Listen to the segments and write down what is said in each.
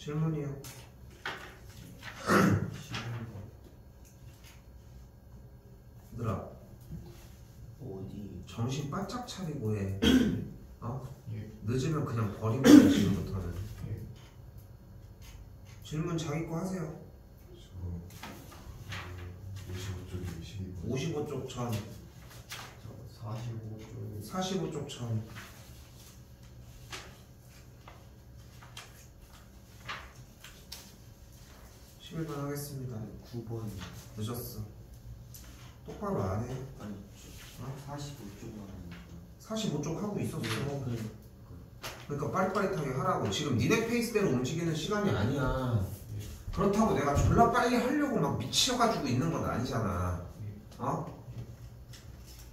질문이요. 얘들아 어디? 정신 바짝 차리고 해. 어? 예. 늦으면 그냥 버리면 돼 지금부터는. 예. 질문 자기 거 하세요. 55쪽이 55쪽 천, 45쪽. 45쪽 천. 11번 하겠습니다. 9번. 늦었어. 똑바로 안 해. 아니, 어? 45쪽만 하니까. 45쪽 하고 있었어. 그 그러니까 빠릿빠릿하게 하라고. 지금 니네 페이스대로 움직이는 시간이 아니야. 그렇다고 내가 졸라 빨리 하려고 막 미쳐가지고 있는 건 아니잖아. 어?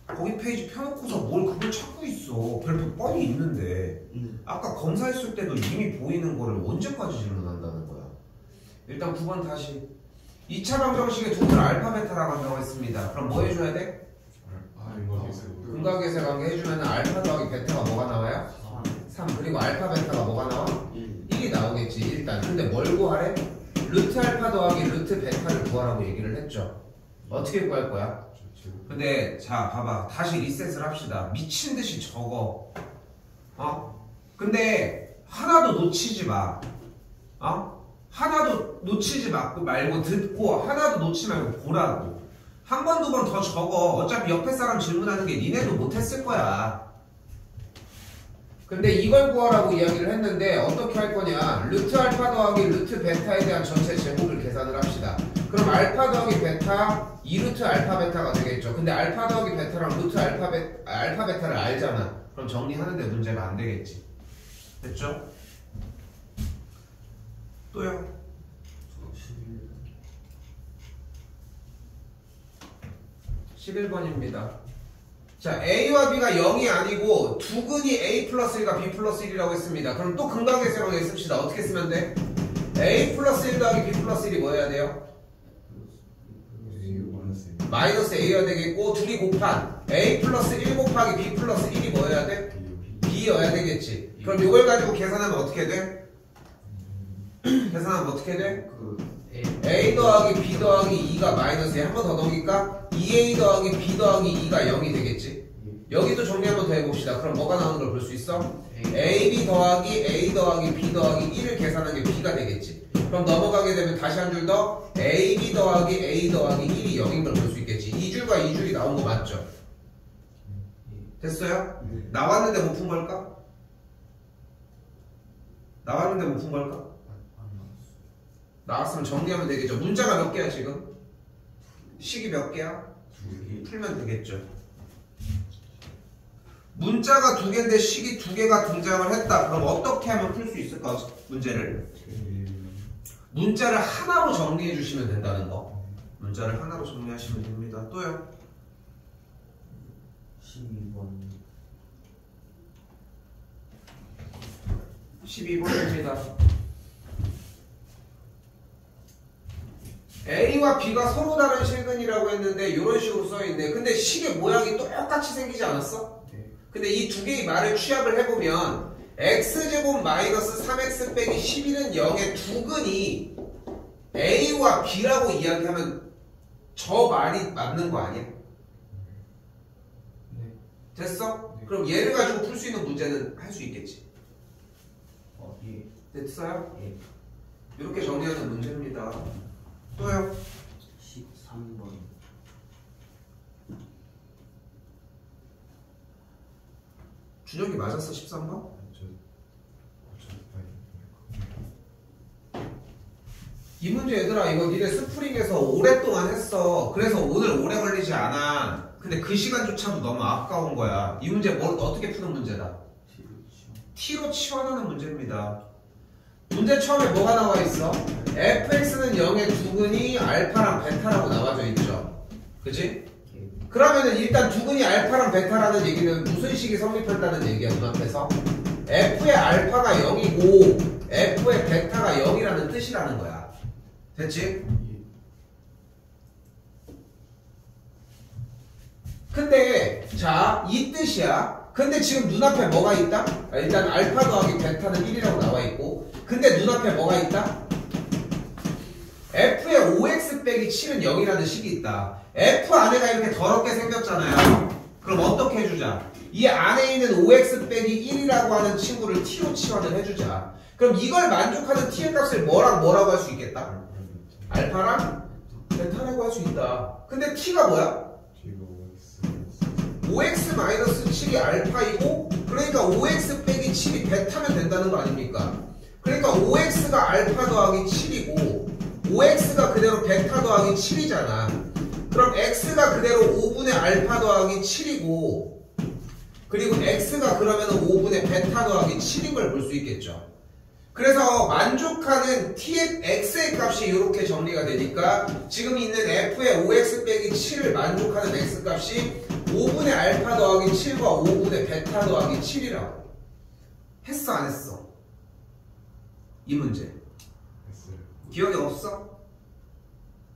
거기 페이지 펴놓고서 뭘 그걸 찾고 있어. 별표 뻔히 있는데. 아까 검사했을 때도 이미 보이는 거를 언제까지 질문한다는 거야. 일단 9번 다시. 2차 방정식의 두들 알파 베타라고 한다고 했습니다. 그럼 뭐 해줘야 돼? 근각계세 관계 해주면 알파 더하기 베타가 뭐가 나와요? 3. 그리고 알파 베타가 뭐가 나와? 1이 나오겠지 일단. 근데 뭘 구하래? 루트 알파 더하기 루트 베타를 구하라고 얘기를 했죠. 어떻게 구할 거야? 근데 자 봐봐, 다시 리셋을 합시다. 미친듯이 적어. 어? 근데 하나도 놓치지 마. 어? 하나도 놓치지 말고 듣고, 하나도 놓치지 말고 보라고. 한 번, 두 번 더 적어. 어차피 옆에 사람 질문하는 게 니네도 못했을 거야. 근데 이걸 구하라고 이야기를 했는데 어떻게 할 거냐? 루트 알파 더하기 루트 베타에 대한 전체 제곱을 계산을 합시다. 그럼 알파 더하기 베타 2루트 알파 베타가 되겠죠. 근데 알파 더하기 베타랑 루트 알파 베타를 알잖아. 그럼 정리하는데 문제가 안 되겠지. 됐죠? 또요? 11번입니다. 자, A와 B가 0이 아니고 두근이 A 플러스 1과 B 플러스 1이라고 했습니다. 그럼 또 근각계세 관계 씁시다. 어떻게 쓰면 돼? A 플러스 1 더하기 B 플러스 1이 뭐 해야 돼요? 마이너스 A여야 되겠고, 둘이 곱한 A 플러스 1 곱하기 B 플러스 1이 뭐 해야 돼? B여야 되겠지. 그럼 이걸 가지고 계산하면 어떻게 돼? 계산하면 어떻게 돼? A 더하기 B 더하기 2가 마이너스에 한 번 더 넘길까? 2A 더하기 B 더하기 2가 0이 되겠지. 여기도 정리 한번 더 해봅시다. 그럼 뭐가 나오는 걸 볼 수 있어? AB 더하기 A 더하기 B 더하기 1을 계산한 게 B가 되겠지. 그럼 넘어가게 되면 다시 한 줄 더 AB 더하기 A 더하기 1이 0인 걸 볼 수 있겠지. 2줄과 2줄이 나온 거 맞죠? 됐어요? 나왔는데 못 푼 걸까? 나왔는데 못 푼 걸까? 나왔으면 정리하면 되겠죠. 문자가 몇 개야 지금? 식이 몇 개야? 2개. 풀면 되겠죠. 문자가 2개인데 식이 2개가 등장을 했다. 그럼 어떻게 하면 풀 수 있을까? 문제를. 문자를 하나로 정리해 주시면 된다는 거. 문자를 하나로 정리하시면 됩니다. 또요? 12번입니다. A와 B가 서로 다른 실근이라고 했는데 이런 식으로 써있네. 근데 식의 모양이 똑같이 생기지 않았어? 근데 이 두 개의 말을 취합을 해보면 x제곱 마이너스 3x 빼기 11은 0의 두근이 A와 B라고 이야기하면 저 말이 맞는 거 아니야? 됐어? 그럼 얘를 가지고 풀 수 있는 문제는 할 수 있겠지. 됐어요? 이렇게 정리하는 문제입니다. 또요? 13번. 준혁이 맞았어? 13번? 이 문제 얘들아, 이거 니네 스프링에서 오랫동안 했어. 그래서 오늘 오래 걸리지 않아. 근데 그 시간조차도 너무 아까운 거야. 이 문제 뭘 어떻게 푸는 문제다? T로 치환하는 문제입니다. 문제 처음에 뭐가 나와 있어? fx는 0의 두근이 알파랑 베타라고 나와져 있죠. 그치? 그러면은 일단 두근이 알파랑 베타라는 얘기는 무슨 식이 성립한다는 얘기야, 눈앞에서? f의 알파가 0이고 f의 베타가 0이라는 뜻이라는 거야. 됐지? 근데 자, 이 뜻이야. 근데 지금 눈앞에 뭐가 있다? 일단 알파 더하기 베타는 1이라고 나와 있고, 근데 눈앞에 뭐가 있다? f의 5x 빼기 7은 0이라는 식이 있다. f 안에가 이렇게 더럽게 생겼잖아요. 그럼 어떻게 해주자? 이 안에 있는 5x 빼기 1이라고 하는 친구를 t로 치환을 해주자. 그럼 이걸 만족하는 t의 값을 뭐라고 할 수 있겠다? 알파랑 베타라고 할 수 있다. 근데 t가 뭐야? 5x-7이 알파이고, 그러니까 5x 빼기 7이 베타면 된다는 거 아닙니까? 그러니까 5x가 알파 더하기 7이고 5x가 그대로 베타 더하기 7이잖아. 그럼 x가 그대로 5분의 알파 더하기 7이고, 그리고 x가 그러면 5분의 베타 더하기 7인 걸 볼 수 있겠죠. 그래서 만족하는 t의 x의 값이 이렇게 정리가 되니까 지금 있는 f의 5x 빼기 7을 만족하는 x 값이 5분의 알파 더하기 7과 5분의 베타 더하기 7이라고. 했어 안 했어? 이 문제 기억이 없어?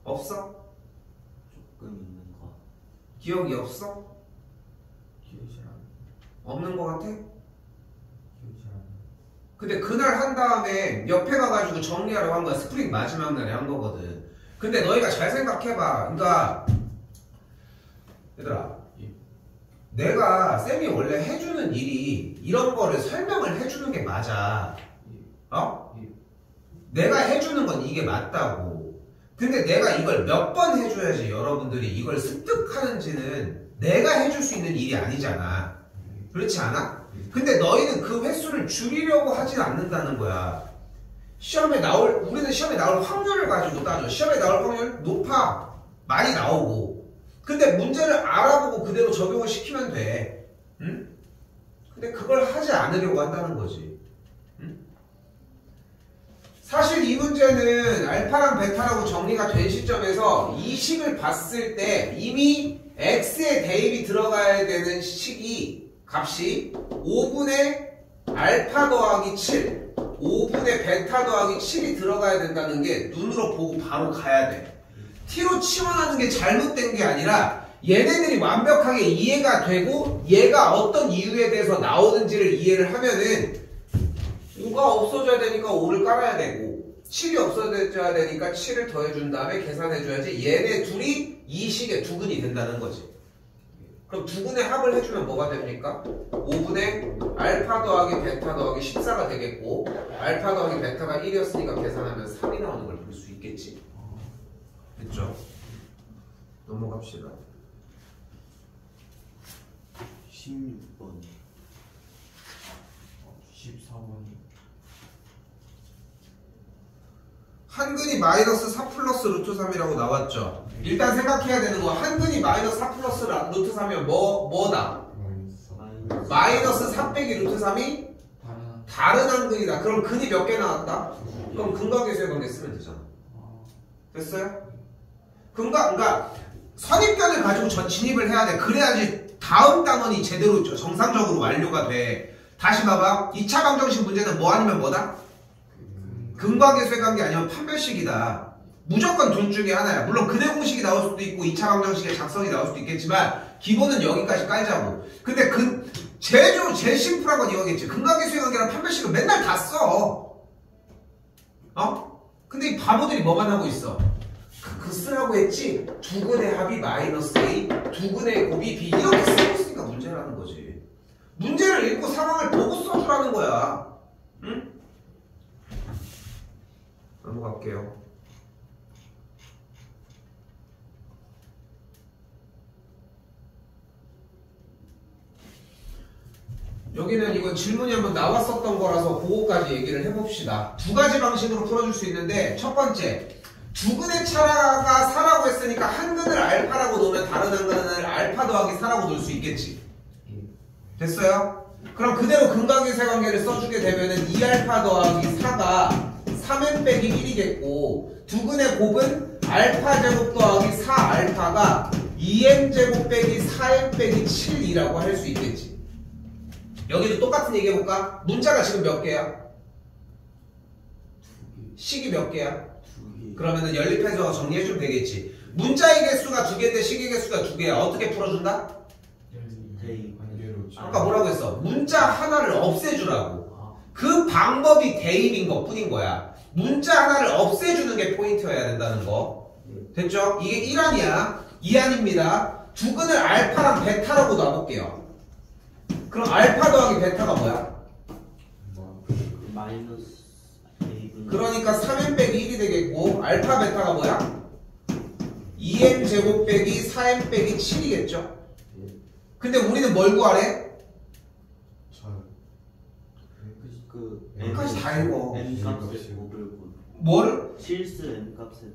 없어? 조금 있는 거. 기억이 없어? 기억이 잘 안. 없는 거 같아? 기억이 잘 안. 근데 그날 한 다음에 옆에 가가지고 정리하라고 한 거야. 스프링 마지막 날에 한 거거든. 근데 너희가 잘 생각해봐. 그러니까 얘들아, 내가 쌤이 원래 해주는 일이 이런 거를 설명을 해주는 게 맞아. 어? 내가 해주는 건 이게 맞다고. 근데 내가 이걸 몇 번 해줘야지 여러분들이 이걸 습득하는지는 내가 해줄 수 있는 일이 아니잖아. 그렇지 않아? 근데 너희는 그 횟수를 줄이려고 하진 않는다는 거야. 우리는 시험에 나올 확률을 가지고 따져. 시험에 나올 확률 높아. 많이 나오고. 근데 문제를 알아보고 그대로 적용을 시키면 돼. 응? 근데 그걸 하지 않으려고 한다는 거지. 응? 사실 이 문제는 알파랑 베타라고 정리가 된 시점에서 이 식을 봤을 때 이미 x의 대입이 들어가야 되는 값이 5분의 알파 더하기 7, 5분의 베타 더하기 7이 들어가야 된다는 게 눈으로 보고 바로 가야 돼. t로 치환하는 게 잘못된 게 아니라 얘네들이 완벽하게 이해가 되고 얘가 어떤 이유에 대해서 나오는지를 이해를 하면은 5가 없어져야 되니까 5를 깔아야 되고 7이 없어져야 되니까 7을 더해준 다음에 계산해줘야지 얘네 둘이 이 식의 두근이 된다는 거지. 그럼 두근의 합을 해주면 뭐가 됩니까? 5분의 알파 더하기 베타 더하기 14가 되겠고, 알파 더하기 베타가 1이었으니까 계산하면 3이 나오는 걸 볼 수 있겠지. 됐죠? 넘어갑시다. 16번. 14번이 한근이 마이너스 4 플러스 루트 3이라고 나왔죠? 일단 생각해야 되는 거, 한근이 마이너스 4 플러스 루트 3이면 뭐다? 마이너스 4 빼기 루트 3이 다른 한근이다. 그럼 근이 몇 개 나왔다? 그럼 근과 계수의 관계 쓰면 되잖아. 됐어요? 그러니까 선입견을 가지고 진입을 해야 돼. 그래야지 다음 단원이 제대로 정상적으로 완료가 돼. 다시 봐봐. 2차 방정식 문제는 뭐 아니면 뭐다? 근과 계수의 관계 아니면 판별식이다. 무조건 둘 중에 하나야. 물론 근해 공식이 나올 수도 있고 2차 방정식의 작성이 나올 수도 있겠지만 기본은 여기까지 깔자고. 근데 제일 심플한 건 이거겠지. 근과 계수의 관계랑 판별식은 맨날 다 써. 어? 근데 이 바보들이 뭐만 하고 있어? 그 쓰라고 했지? 두근의 합이 마이너스 A, 두근의 곱이 B 이렇게 쓰고 있으니까 문제라는 거지. 문제를 읽고 상황을 보고 써주라는 거야. 응? 넘어갈게요. 여기는 이건 질문이 한번 나왔었던 거라서 그거까지 얘기를 해봅시다. 두 가지 방식으로 풀어줄 수 있는데, 첫 번째, 두근의 차라가 4라고 했으니까 한근을 알파라고 놓으면 다른 한근을 알파 더하기 4라고 놓을 수 있겠지. 됐어요? 그럼 그대로 근과 계수의 관계를 써주게 되면은 2알파 더하기 4가 3n 빼기 1이겠고, 두근의 곱은 알파 제곱 더하기 4알파가 2n 제곱 빼기 4n 빼기 7이라고 할 수 있겠지. 여기도 똑같은 얘기 해볼까? 문자가 지금 몇 개야? 식이 몇 개야? 그러면은 연립해서 정리해주면 되겠지. 문자의 개수가 2개인데 식의 개수가 2개야. 어떻게 풀어준다? 대입 관계로 아까 뭐라고 했어? 문자 하나를 없애주라고. 아, 그 방법이 대입인 것 뿐인 거야. 문자 하나를 없애주는 게 포인트여야 된다는 거. 됐죠? 이게 1안이야. 2안입니다. 두근을 알파랑 베타라고 놔볼게요. 그럼 알파 더하기 베타가 뭐야? 그 마이너스 A분. 그러니까 3m 빼기 1이 되겠고 알파 베타가 뭐야? 2m 제곱 빼기 4m 빼기 7이겠죠? 근데 우리는 뭘 구하래? 그 N까지 다 읽어. N 값을 곱을 뭐를? 실수 N 값을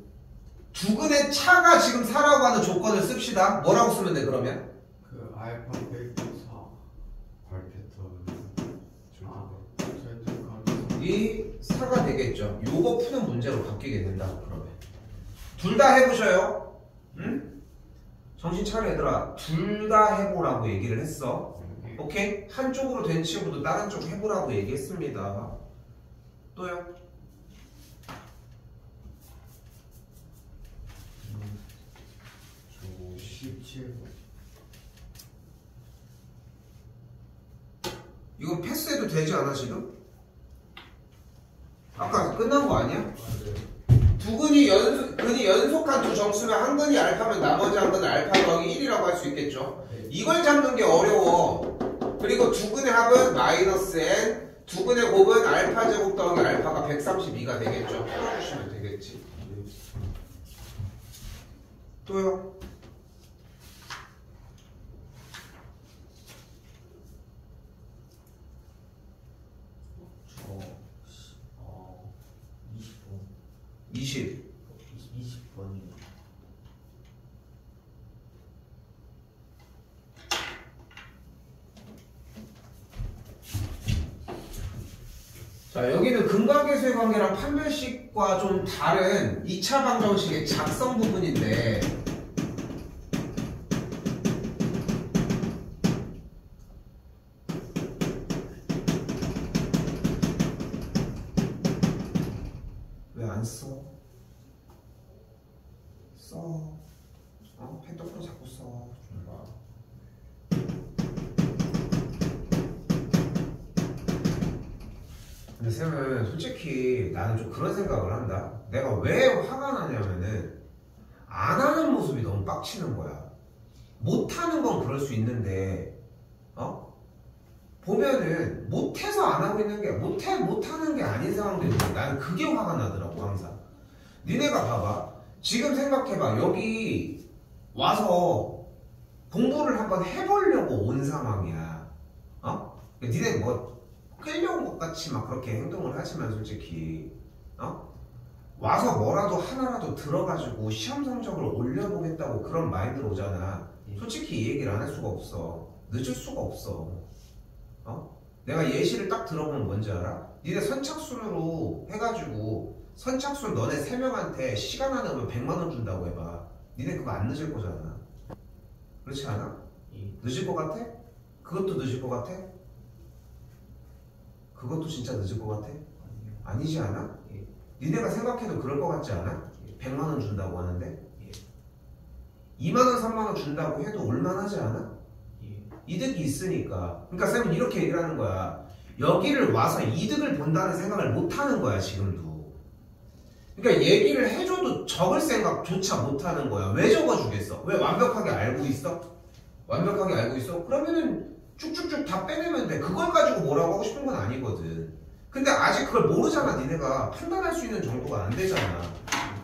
두근의 차가 지금 4라고 하는 조건을 씁시다. 뭐라고 쓰면 돼 그러면? 그 알파 베타 4 발베타 이 4가 되겠죠. 요거 푸는 문제로 바뀌게 된다고 그러면. 둘 다 해보셔요. 응? 정신 차려 얘들아. 둘 다 해보라고 얘기를 했어. 오케이? 한쪽으로 된 친구도 다른 쪽 해보라고 얘기했습니다. 또요? 저 17번 이거 패스해도 되지 않아 지금? 아까 끝난 거 아니야? 근이 연속한 두 정수면 한 근이 알파면 나머지 한 근은 알파 더하기 1이라고 할 수 있겠죠. 이걸 잡는 게 어려워. 그리고 두 근의 합은 마이너스 n, 두 근의 곱은 알파 제곱 더하기 알파가 132가 되겠죠. 풀어주시면 되겠지. 또요? 저 20번 20. 20번이요. 자, 여기는 근과계수의 관계랑 판별식과 좀 다른 2차 방정식의 작성 부분인데 왜 안 써? 써. 펜더프로 자꾸 써. 좀 봐. 근데 쌤은 솔직히 나는 좀 그런 생각을 한다. 내가 왜 화가 나냐면은 안 하는 모습이 너무 빡치는 거야. 못하는 건 그럴 수 있는데 보면은 못해서 안 하고 있는 게 못하는 게 아닌 상황도 있는데 나는 그게 화가 나더라고 항상. 니네가 봐봐. 지금 생각해봐. 여기 와서 공부를 한번 해보려고 온 상황이야. 니네 뭐 끌려온 것 같이 막 그렇게 행동을 하지만 솔직히 와서 뭐라도 하나라도 들어가지고 시험 성적을 올려보겠다고 그런 마인드로 오잖아. 솔직히 이 얘기를 안 할 수가 없어. 늦을 수가 없어. 내가 예시를 딱 들어보면 뭔지 알아? 니네 선착순으로 해가지고 선착순 너네 3명한테 시간 안 오면 100만 원 준다고 해봐. 니네 그거 안 늦을 거잖아. 그렇지 않아? 늦을 것 같아? 그것도 늦을 것 같아? 그것도 진짜 늦을 것 같아? 아니지 않아? 니네가 생각해도 그럴 것 같지 않아? 100만 원 준다고 하는데 2만 원, 3만 원 준다고 해도 올만하지 않아? 이득이 있으니까. 그러니까 쌤은 이렇게 얘기를 하는 거야. 여기를 와서 이득을 본다는 생각을 못 하는 거야 지금도. 그러니까 얘기를 해줘도 적을 생각조차 못 하는 거야. 왜 적어주겠어? 왜 완벽하게 알고 있어? 완벽하게 알고 있어? 그러면은 쭉쭉쭉 다 빼내면 돼. 그걸 가지고 뭐라고 하고 싶은 건 아니거든. 근데 아직 그걸 모르잖아. 니네가 판단할 수 있는 정도가 안 되잖아.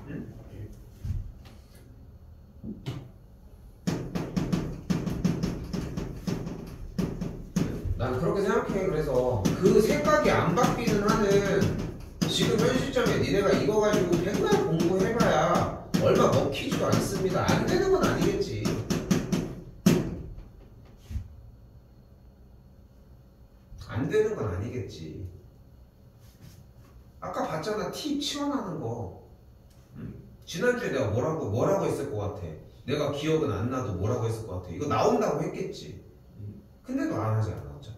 응? 난 그렇게 생각해. 그래서 그 생각이 안 바뀌는 한은 지금 현 시점에 니네가 이거 가지고 맨날 공부해봐야 얼마 먹히지도 않습니다. 안 되는 건 아니겠지. 안 되는 건 아니겠지. 아까 봤잖아. T 치환하는 거. 지난주에 내가 뭐라고 했을 것 같아. 내가 기억은 안 나도 뭐라고 했을 것 같아. 이거 나온다고 했겠지. 근데도 안 하지 않아 어차피.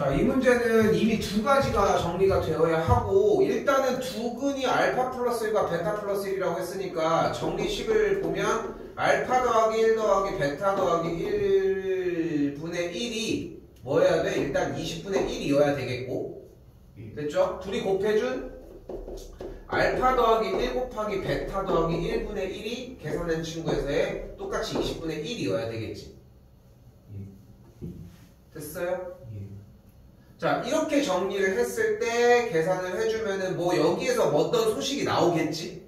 자, 이 문제는 이미 두 가지가 정리가 되어야 하고 일단은 두근이 알파 플러스 1과 베타 플러스 1이라고 했으니까 정리식을 보면 알파 더하기 1 더하기 베타 더하기 1분의 1이 뭐 해야 돼? 일단 20분의 1이어야 되겠고 됐죠? 둘이 곱해준 알파 더하기 1 곱하기 베타 더하기 1분의 1이 계산된 친구에서의 똑같이 20분의 1이어야 되겠지. 됐어요? 자, 이렇게 정리를 했을 때 계산을 해주면은 뭐 여기에서 어떤 소식이 나오겠지?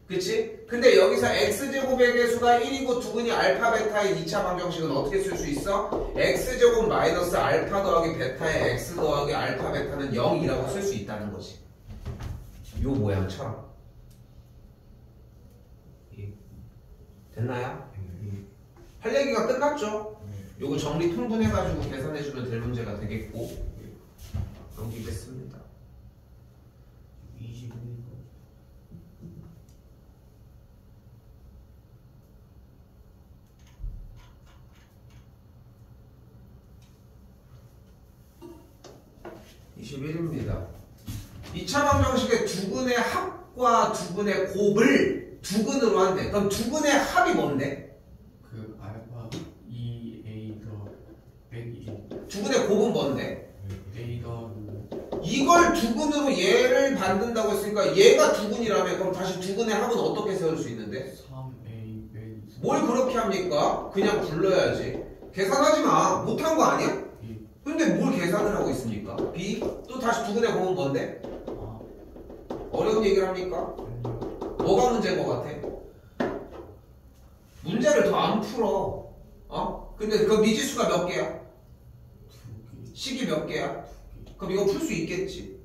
그치? 근데 여기서 x제곱의 개수가 1이고 두근이 알파 베타의 2차 방정식은 어떻게 쓸 수 있어? x제곱 마이너스 알파 더하기 베타의 x 더하기 알파 베타는 0이라고 쓸 수 있다는 거지. 요 모양처럼. 됐나요? 할 얘기가 끝났죠? 요거 정리 통분해가지고 계산해주면 될 문제가 되겠고 넘기겠습니다. 21번. (21입니다) 2차 방정식의 두근의 합과 두근의 곱을 두근으로 한대. 그럼 두근의 합이 뭔데? 그 알파 2A 더 빼기 1 두근의 곱은 뭔데? A 더 이걸 두근으로 얘를 만든다고 했으니까 얘가 두근이라면 그럼 다시 두근의 합은 어떻게 세울 수 있는데? 3A 빼기 3 뭘 그렇게 합니까? 그냥 불러야지. 계산하지 마. 못한 거 아니야? B 근데 뭘 계산을 하고 있습니까? B? 또 다시 두근의 곱은 뭔데? 아 어려운 얘기를 합니까? 아니요 뭐가 문제인 것 같아? 문제를 더 안 풀어. 어? 근데 그 미지수가 몇 개야? 2개 식이 몇 개야? 그럼 이거 풀 수 있겠지.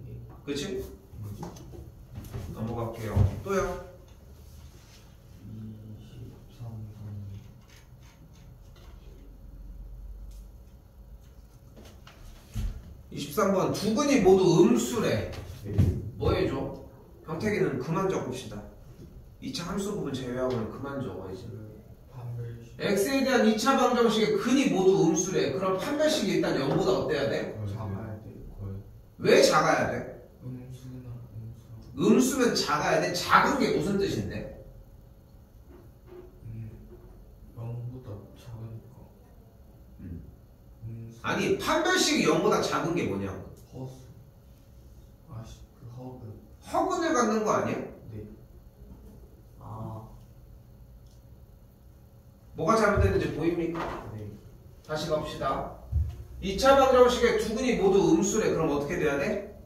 그치? 넘어갈게요. 또요. 23번 두근이 모두 음수래. 뭐 해줘? 형태기는 그만 적읍시다. 2차 함수 부분 제외하고는 그만 적어야지. 판별식 x에 대한 2차 방정식의 근이 모두 음수래. 그럼 판별식이 일단 0보다 어때야 돼? 작아야 돼 왜 작아야 돼? 음수나 음수 음수면 작아야 돼? 작은 게 무슨 뜻인데? 0보다 작으니까 음수 아니 판별식이 0보다 작은 게 뭐냐고. 허수 아씨 그 허그 허근을 갖는 거 아니야? 네 아, 뭐가 잘못됐는지 보입니까? 네 다시 갑시다. 2차 방정식의 두근이 모두 음수래. 그럼 어떻게 돼야 돼?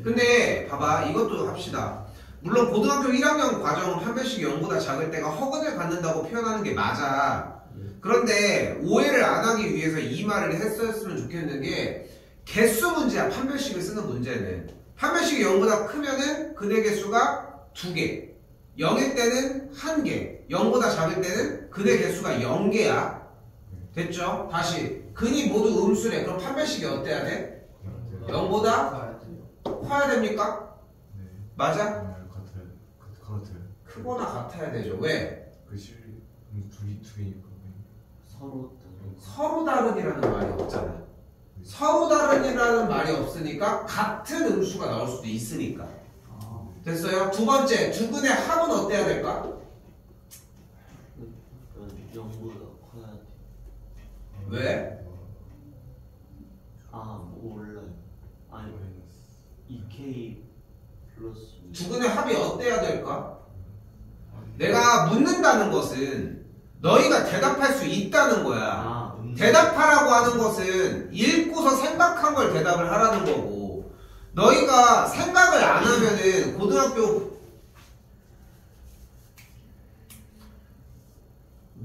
근데 봐봐, 이것도 합시다. 물론 고등학교 1학년 과정은 판별식이 0보다 작을 때가 허근을 갖는다고 표현하는 게 맞아. 그런데 오해를 안 하기 위해서 이 말을 했었으면 좋겠는 게 개수 문제야. 판별식을 쓰는 문제는 판별식이 0보다 크면은 근의 개수가 2개, 0일 때는 1개, 0보다 작을 때는 근의 개수가 0개야. 됐죠? 다시 근이 모두 음수래. 그럼 판별식이 어때야 돼? 0보다 가야 돼요 커야 됩니까? 네. 맞아? 같아요. 크거나 같아야 되죠. 왜? 두 개니까. 서로 다른 서로 다른이라는 말이 없잖아. 서로 다른이라는 말이 없으니까 같은 음수가 나올 수도 있으니까. 아, 됐어요? 두 번째, 두근의 합은 어때야 될까? 그건 0보다 커야 돼. 왜? 아, 몰라요. 아니, 2K 플러스 두근의 합이 어때야 될까? 내가 묻는다는 것은 너희가 대답할 수 있다는 거야. 아, 대답하라고 하는 것은 읽고서 생각한 걸 대답을 하라는 거고, 너희가 생각을 안 하면은 고등학교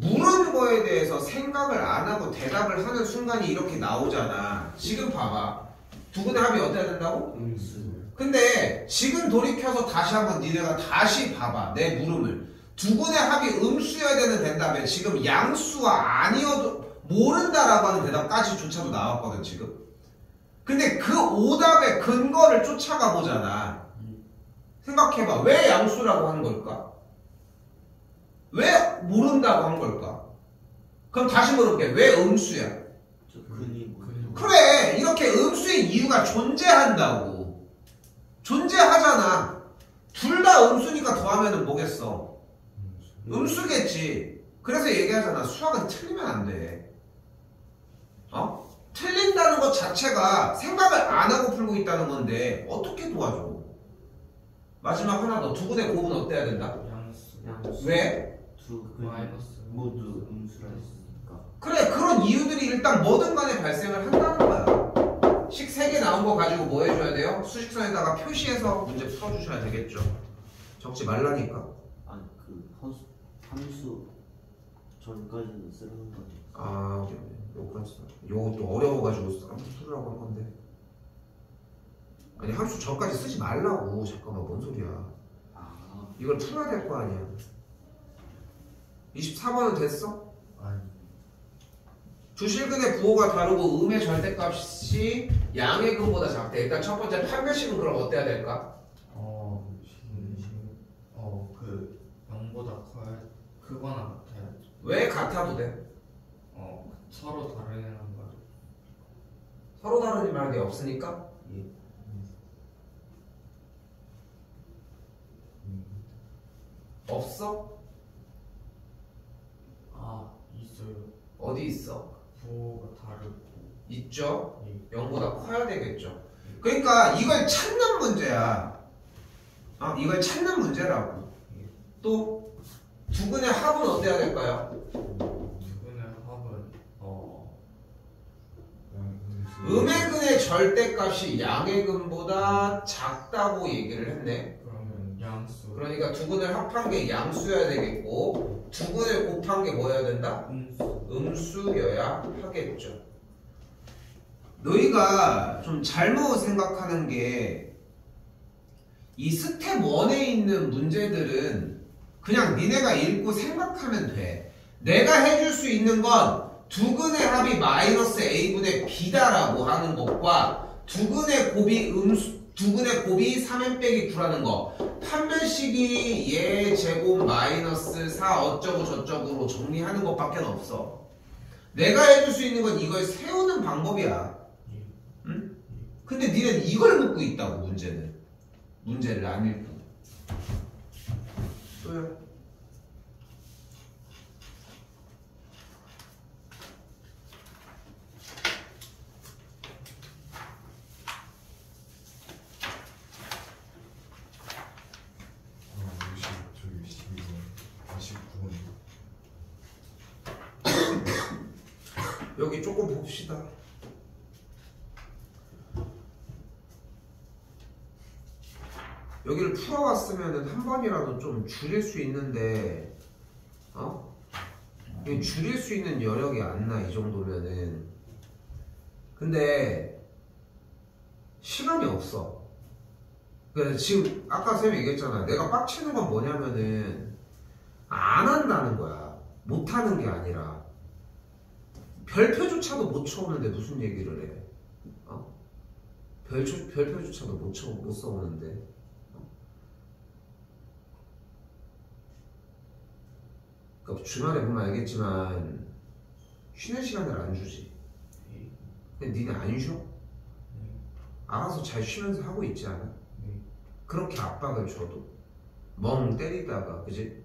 물은 거에 대해서 생각을 안 하고 대답을 하는 순간이 이렇게 나오잖아. 지금 봐봐. 두근의 합이 어때야 된다고? 음수 근데 지금 돌이켜서 다시 한번 니네가 다시 봐봐. 내 물음을. 두근의 합이 음수여야 되는 된다면 지금 양수와 아니어도 모른다라고 하는 대답까지조차도 나왔거든 지금. 근데 그 오답의 근거를 쫓아가 보잖아. 생각해봐. 왜 양수라고 하는 걸까? 왜 모른다고 한 걸까? 그럼 다시 물어볼게. 왜 음수야? 저 근이 뭐 근이 그래 이렇게 음수의 이유가 존재한다고. 존재하잖아. 둘 다 음수니까 더하면은 뭐겠어? 음수겠지. 그래서 얘기하잖아. 수학은 틀리면 안 돼. 틀린다는 것 자체가 생각을 안 하고 풀고 있다는 건데 어떻게 도와줘? 마지막 하나 더. 두근의 곱은 어때야 된다? 양수. 왜? 두 마이너스. 모두 음수라 했으니까. 그래 그런 이유들이 일단 뭐든 간에 발생을 한다는 거야. 식 3개 나온 거 가지고 뭐 해줘야 돼요? 수식선에다가 표시해서 문제 풀어주셔야 되겠죠. 적지 말라니까. 아니 그 함수 전까지는 쓰는 거지. 아 요거까지. 요것도 어려워가지고 한번 풀으라고 한 건데. 아니 함수 전까지 쓰지 말라고. 잠깐만 뭔 소리야. 아 이걸 풀어야 될 거 아니야. 24번은 됐어? 아니. 주실근의 부호가 다르고 음의 절대값이 양의 근보다 작다. 일단 첫 번째 판별식은 그럼 어때야 될까? 그 0보다 커야 크거나 같아야지. 왜 같아도 돼? 서로 다른 애란 말. 서로 다른 말이 없으니까? 예. 없어? 있어요. 어디 있어? 부호가 다르고. 있죠? 예. 0보다 커야 되겠죠. 그러니까 이걸 찾는 문제야. 이걸 찾는 문제라고. 또 두근의 합은 어때야 될까요? 두근의 합은 음의 근의 절대값이 양의 근보다 작다고 얘기를 했네. 그러면 양수. 그러니까 두근을 합한 게 양수여야 되겠고 두근을 곱한 게 뭐여야 된다? 음수여야 하겠죠. 너희가 좀 잘못 생각하는 게 이 스텝 1에 있는 문제들은 그냥 니네가 읽고 생각하면 돼. 내가 해줄 수 있는 건 두근의 합이 마이너스 a분의 b다라고 하는 것과 두근의 곱이 3n 빼기 9라는 거, 판별식이 얘 제곱 마이너스 4 어쩌고 저쩌고로 정리하는 것밖에 없어. 내가 해줄 수 있는 건 이걸 세우는 방법이야. 응? 근데 니는 이걸 묻고 있다고. 문제를 안 읽고. 또요. 저기 12번 29번 여기 조금 봅시다. 여기를 풀어왔으면 한 번이라도 좀 줄일 수 있는데 줄일 수 있는 여력이 안 나. 이 정도면은. 근데 시간이 없어. 그래서 지금 아까 쌤이 얘기했잖아. 내가 빡치는 건 뭐냐면은 안 한다는 거야. 못 하는 게 아니라 별표조차도 못 쳐오는데 무슨 얘기를 해. 별표조차도 못 써오는데. 그러니까 주말에 보면 알겠지만 쉬는 시간을 안 주지. 근데 니네 안 쉬어? 알아서 잘 쉬면서 하고 있지 않아? 그렇게 압박을 줘도 멍 때리다가, 그지?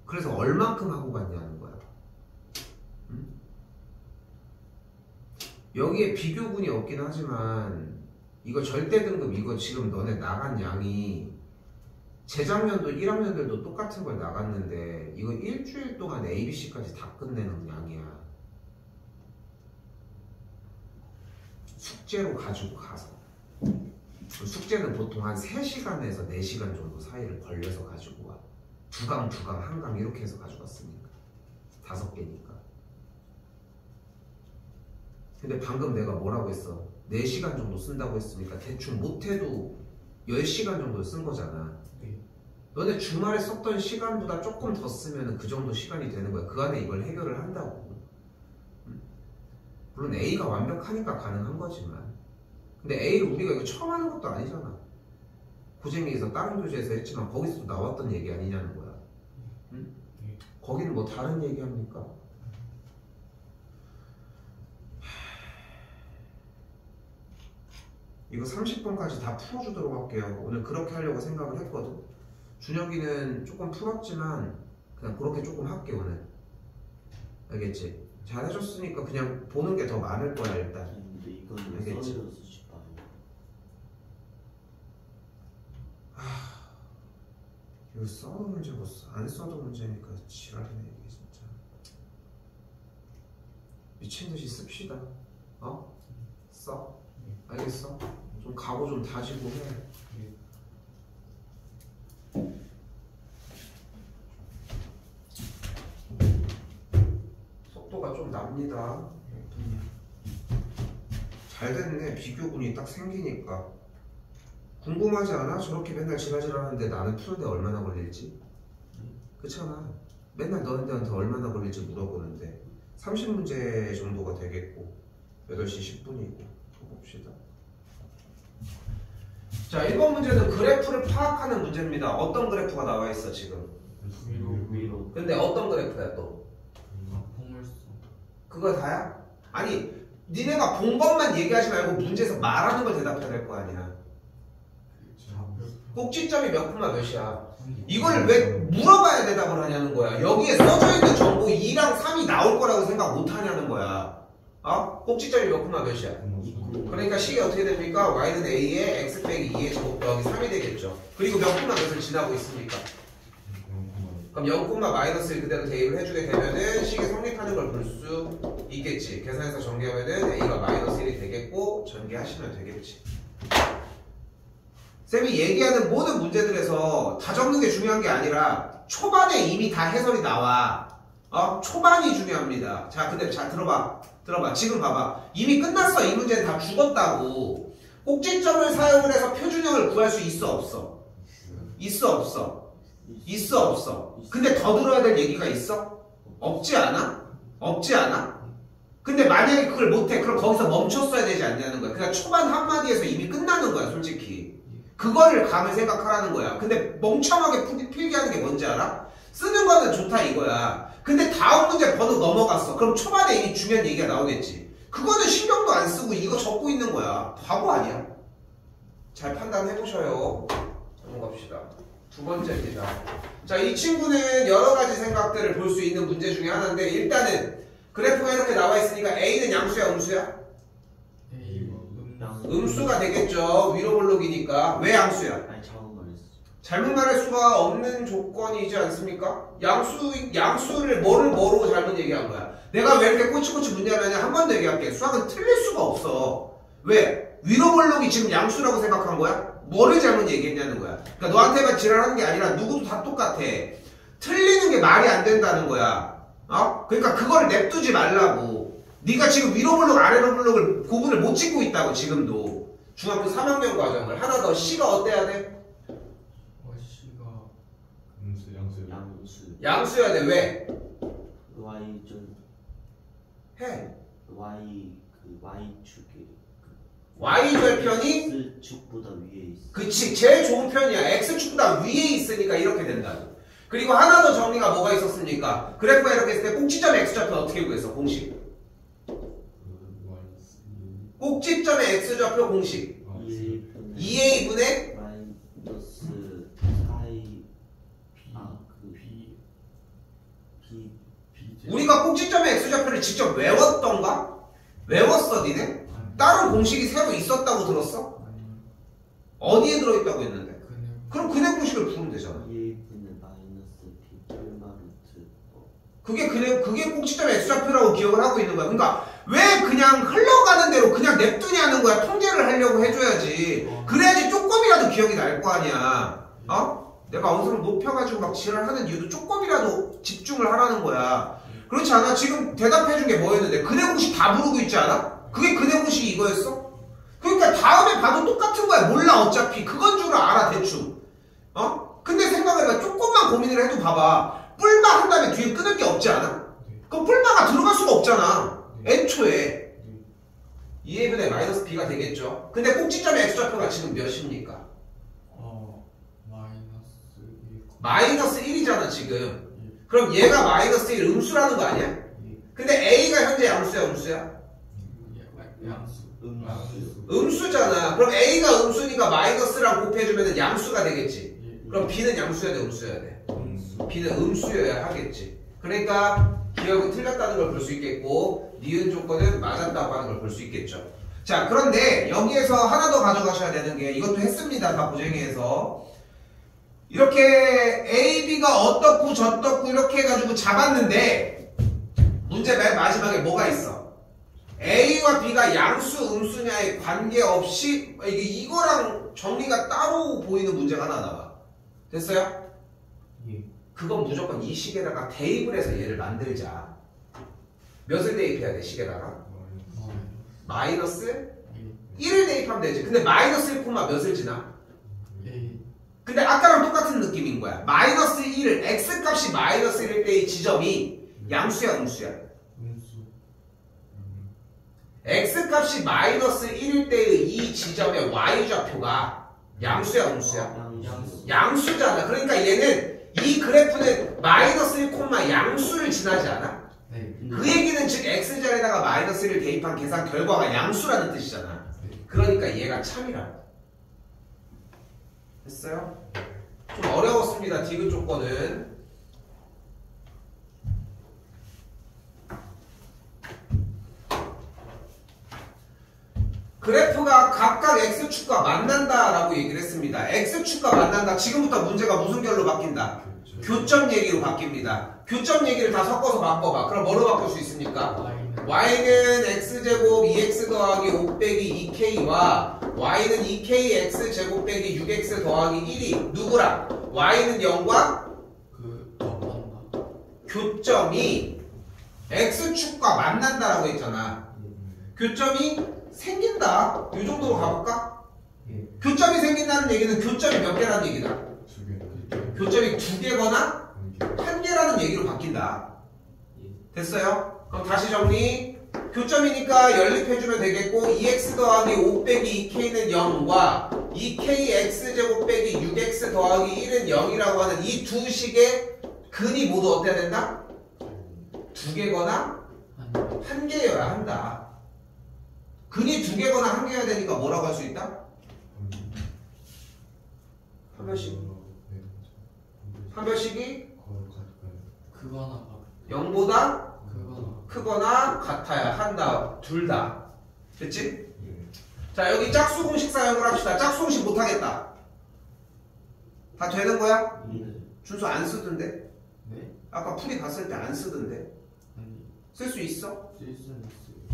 그래서 얼만큼 하고 갔냐는 거야. 응? 여기에 비교군이 없긴 하지만 이거 절대 등급, 이거 지금 너네 나간 양이 재작년도 1학년들도 똑같은 걸 나갔는데 이거 일주일 동안 ABC까지 다 끝내는 양이야. 숙제로 가지고 가서. 숙제는 보통 한 3시간에서 4시간 정도 사이를 걸려서 가지고 와. 두 강, 한 강 이렇게 해서 가져갔으니까. 5개니까. 근데 방금 내가 뭐라고 했어? 4시간 정도 쓴다고 했으니까 대충 못해도 10시간 정도 쓴 거잖아. 너네 주말에 썼던 시간보다 조금 더 쓰면 그 정도 시간이 되는 거야. 그 안에 이걸 해결을 한다고. 물론 A가 완벽하니까 가능한 거지만, 근데 A를 우리가 이거 처음 하는 것도 아니잖아. 고쟁이에서 다른 교재에서 했지만 거기서도 나왔던 얘기 아니냐는 거야. 응? 거기는 뭐 다른 얘기 합니까? 이거 30번까지 다 풀어주도록 할게요. 오늘 그렇게 하려고 생각을 했거든. 준혁이는 조금 풀었지만 그냥 그렇게 조금 할게 오늘. 알겠지? 잘 해줬으니까 그냥 보는 게 더 많을 거야 일단. 근데 이건 알겠지? 써져서 싶다. 이거 써도 문제고 안 써도 문제니까 지랄이네 이게 진짜. 미친듯이 씁시다. 어? 써. 알겠어? 좀 각오 좀 다지고 해. 속도가 좀 납니다. 잘 됐네. 비교군이 딱 생기니까. 궁금하지 않아? 저렇게 맨날 지랄지랄하는데 나는 푸는데 얼마나 걸릴지? 그렇잖아. 맨날 너네들한테 얼마나 걸릴지 물어보는데 30문제 정도가 되겠고 8시 10분이고 봅시다. 자, 1번 문제는 그래프를 파악하는 문제입니다. 어떤 그래프가 나와 있어 지금? 위로. 근데 어떤 그래프야 또? 포물선. 그거 다야? 아니 니네가 본 것만 얘기하지 말고 문제에서 말하는 걸 대답해야 될 거 아니야. 꼭지점이 몇 콤마 몇이야? 이걸 왜 물어봐야 대답을 하냐는 거야. 여기에 써져 있는 정보 2랑 3이 나올 거라고 생각 못 하냐는 거야. 어? 꼭지점이 몇 콤마 몇이야? 그러니까 식이 어떻게 됩니까? y는 a에 x 빼기 2의 제곱 더하기 3이 되겠죠. 그리고 몇 콤마 몇을 지나고 있습니까? 그럼 0 마이너스를 그대로 대입을 해주게 되면은 식이 성립하는 걸 볼 수 있겠지. 계산해서 정리하면은 a가 마이너스 1이 되겠고 전개하시면 되겠지. 쌤이 얘기하는 모든 문제들에서 다 적는 게 중요한 게 아니라 초반에 이미 다 해설이 나와. 초반이 중요합니다. 자, 근데 자 들어봐. 지금 봐봐. 이미 끝났어. 이 문제는 다 죽었다고. 꼭지점을 사용을 해서 표준형을 구할 수 있어 없어? 있어 없어? 있어 없어? 근데 더 들어야 될 얘기가 있어? 없지 않아? 없지 않아? 근데 만약에 그걸 못해. 그럼 거기서 멈췄어야 되지 않냐는 거야. 그러니까 초반 한마디에서 이미 끝나는 거야 솔직히. 그거를 감을 생각하라는 거야. 근데 멍청하게 필기하는 게 뭔지 알아? 쓰는 거는 좋다 이거야. 근데 다음 문제 번호 넘어갔어. 그럼 초반에 이미 중요한 얘기가 나오겠지. 그거는 신경도 안 쓰고 이거 적고 있는 거야. 바보 아니야? 잘 판단해보셔요. 넘어갑시다. 두 번째입니다. 자, 이 친구는 여러 가지 생각들을 볼 수 있는 문제 중에 하나인데 일단은 그래프가 이렇게 나와 있으니까 A는 양수야 음수야? 음수가 되겠죠. 위로 볼록이니까. 왜 양수야? 아니 잘못 말했어. 잘못 말할 수가 없는 조건이지 않습니까? 양수를 뭐로 잘못 얘기한 거야? 내가 왜 이렇게 꼬치꼬치 문제하느냐 한 번 더 얘기할게. 수학은 틀릴 수가 없어. 왜? 위로 볼록이 지금 양수라고 생각한 거야? 뭐를 잘못 얘기했냐는 거야. 그러니까 너한테만 지랄하는 게 아니라 누구도 다 똑같아. 틀리는 게 말이 안 된다는 거야. 그러니까 그걸 냅두지 말라고. 네가 지금 위로 볼록 아래로 볼록을 구분을 못 짓고 있다고 지금도. 중학교 3학년 과정을. 하나 더 C가 어때야 돼? C가 양수. 양수여야 돼. 왜? y 전 해. y 축이 Y절편이 x 축보다 위에 있어. 그치 제일 좋은 편이야. X축보다 위에 있으니까 이렇게 된다고. 그리고 하나 더 정리가 뭐가 있었습니까? 그래프가 이렇게 있을 때 꼭지점 X좌표 어떻게 구했어? 공식. 꼭지점의 X좌표 공식 2A분의 마이너스 4A 우리가 꼭지점의 X좌표를 직접 외웠던가? 외웠어 니네? 다른 공식이 새로 있었다고 들었어? 어디에 들어있다고 했는데? 그럼 그네 공식을 부르면 되잖아. 2A분의 마이너스 B 뿔마루트 그게 꼭지점의 X좌표라고 기억을 하고 있는 거야. 그러니까 왜 그냥 흘러가는 대로 그냥 냅두냐는 거야. 통제를 하려고 해줘야지. 그래야지 조금이라도 기억이 날 거 아니야. 내가 언성을 높여가지고 막 지랄하는 이유도 조금이라도 집중을 하라는 거야. 그렇지 않아? 지금 대답해준 게 뭐였는데 그네 공식 다 부르고 있지 않아? 그게 그네 공식이 이거였어? 그러니까 다음에 봐도 똑같은 거야. 몰라 어차피. 그건 줄 알아 대충. 근데 생각해봐. 조금만 고민을 해도 봐봐. 뿔마 한 다음에 뒤에 끊을 게 없지 않아? 그럼 뿔마가 들어갈 수가 없잖아. 애초에 2A분의 마이너스 B가 되겠죠. 근데 꼭지점의 X좌표가 지금 몇입니까? 마이너스 1이잖아 지금. 그럼 얘가 마이너스 1 음수라는 거 아니야? 근데 A가 현재 양수야 음수야? 양수. 음수. 음수잖아. 그럼 A가 음수니까 마이너스랑 곱해주면 양수가 되겠지. 예. 그럼 B는 양수여야 돼, 음수여야 돼? 음수. B는 음수여야 하겠지. 그러니까 기억은 틀렸다는 걸 볼 수 있겠고 니은 조건은 맞았다고 하는 걸 볼 수 있겠죠. 자, 그런데 여기에서 하나 더 가져가셔야 되는 게 이것도 했습니다. 다 고쟁이에서 이렇게 A, B가 어떻고 저떻고 이렇게 해가지고 잡았는데 문제 맨 마지막에 뭐가 있어? A와 B가 양수, 음수냐에 관계없이 이거랑 정리가 따로 보이는 문제가 하나 나와. 됐어요? 예. 그건 무조건 이 식에다가 대입을 해서 얘를 만들자. 몇을 대입해야 돼, 식에다가? 마이너스 1을 대입하면 되지. 근데 마이너스 1, 몇을 지나? 예. 근데 아까랑 똑같은 느낌인 거야. 마이너스 1을 X값이 마이너스 1일 때의 지점이 양수야, 음수야? 음수. X값이 마이너스 1일 때의 이 지점의 Y좌표가 양수야, 음수야? 양수. 양수잖아. 그러니까 얘는 이 그래프는 마이너스 1, 양수를 지나지 않아? 네. 그 얘기는 즉 X자리에다가 마이너스 1을 대입한 계산 결과가 양수라는 뜻이잖아. 네. 그러니까 얘가 참이라고. 됐어요? 좀 어려웠습니다. 디귿 조건은. 그래프가 각각 X축과 만난다라고 얘기를 했습니다. X축과 만난다. 지금부터 문제가 무슨 결로 바뀐다? 교점 얘기로 바뀝니다. 교점 얘기를 다 섞어서 바꿔봐. 그럼 뭐로 바꿀 수 있습니까? y는 x제곱 2x 더하기 5 빼기 2k와 y는 2k x제곱 빼기 6x 더하기 1이 누구랑? y는 0과 그 더한다. 교점이 x축과 만난다라고 했잖아. 교점이 생긴다. 이 정도로 가볼까? 예. 교점이 생긴다는 얘기는 교점이 몇 개라는 얘기다. 교점이 2개거나 1개라는 얘기로 바뀐다. 됐어요? 그럼 다시 정리. 교점이니까 연립해주면 되겠고 2x 더하기 5 빼기 2k는 0과 2k x제곱 빼기 6x 더하기 1은 0이라고 하는 이 두 식의 근이 모두 어때야 된다? 2개거나 1개여야 한다. 근이 2개거나 1개여야 되니까 뭐라고 할 수 있다? 한 번씩. 한 별씩이 그거나 0보다 그거나. 크거나 같아야 한다. 둘 다. 됐지? 자, 여기 짝수 공식 사용을 합시다. 짝수 공식 못하겠다. 다 되는 거야? 준수 안 쓰던데? 네. 아까 풀이 봤을 때 안 쓰던데? 아니. 쓸 수 있어? 쓸 수는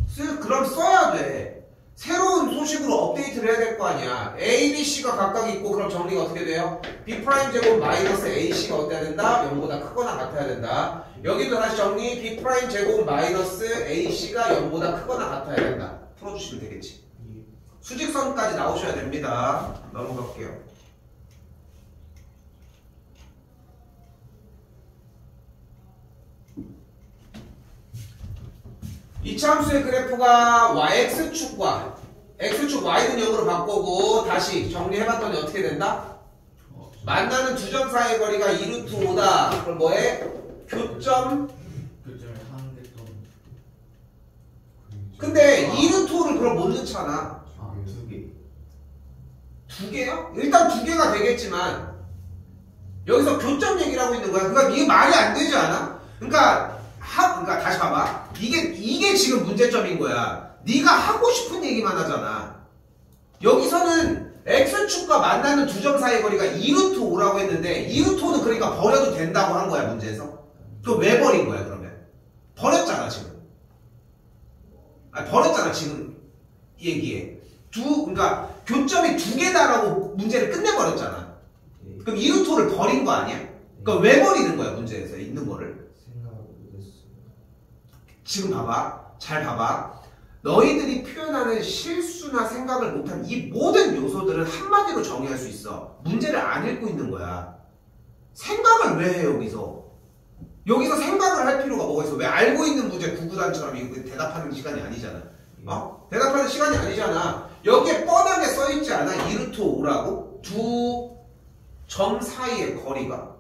있어요. 그럼 써야 돼. 새로운 소식으로 업데이트를 해야 될 거 아니야. A, B, C가 각각 있고 그럼 정리가 어떻게 돼요? B' 제곱 마이너스 AC가 어때야 된다? 0보다 크거나 같아야 된다. 여기도 다시 정리. B' 제곱 마이너스 AC가 0보다 크거나 같아야 된다. 풀어주시면 되겠지. 예. 수직선까지 나오셔야 됩니다. 넘어갈게요. 이차함수의 그래프가 yx축과 x축 y는 0으로 바꾸고 다시 정리해봤더니 어떻게 된다? 만나는 두 점 사이의 거리가 2루트 5다. 그럼 뭐해? 교점. 교점을 하는데 또. 근데 2루트 5를 그럼 못 넣잖아. 두 개. 두 개요? 일단 두 개가 되겠지만 여기서 교점 얘기를 하고 있는 거야. 그러니까 이게 말이 안 되지 않아? 그러니까 다시 봐봐. 이게 지금 문제점인 거야. 네가 하고 싶은 얘기만 하잖아. 여기서는 x축과 만나는 두 점 사이의 거리가 2루트 5라고 했는데 2루트 5는 그러니까 버려도 된다고 한 거야, 문제에서. 또 왜 버린 거야, 그러면? 버렸잖아, 지금. 버렸잖아, 지금 얘기에. 그러니까 교점이 두 개다라고 문제를 끝내버렸잖아. 그럼 2루트 5를 버린 거 아니야? 그러니까 왜 버리는 거야, 문제에서 있는 거를? 지금 봐봐. 잘 봐봐. 너희들이 표현하는 실수나 생각을 못한 이 모든 요소들은 한마디로 정의할 수 있어. 문제를 안 읽고 있는 거야. 생각을 왜 해, 여기서? 여기서 생각을 할 필요가 뭐가 있어? 왜 알고 있는 문제 구구단처럼 이거 대답하는 시간이 아니잖아. 대답하는 시간이 아니잖아. 여기에 뻔하게 써있지 않아? 2루트 5라고? 두 점 사이의 거리가.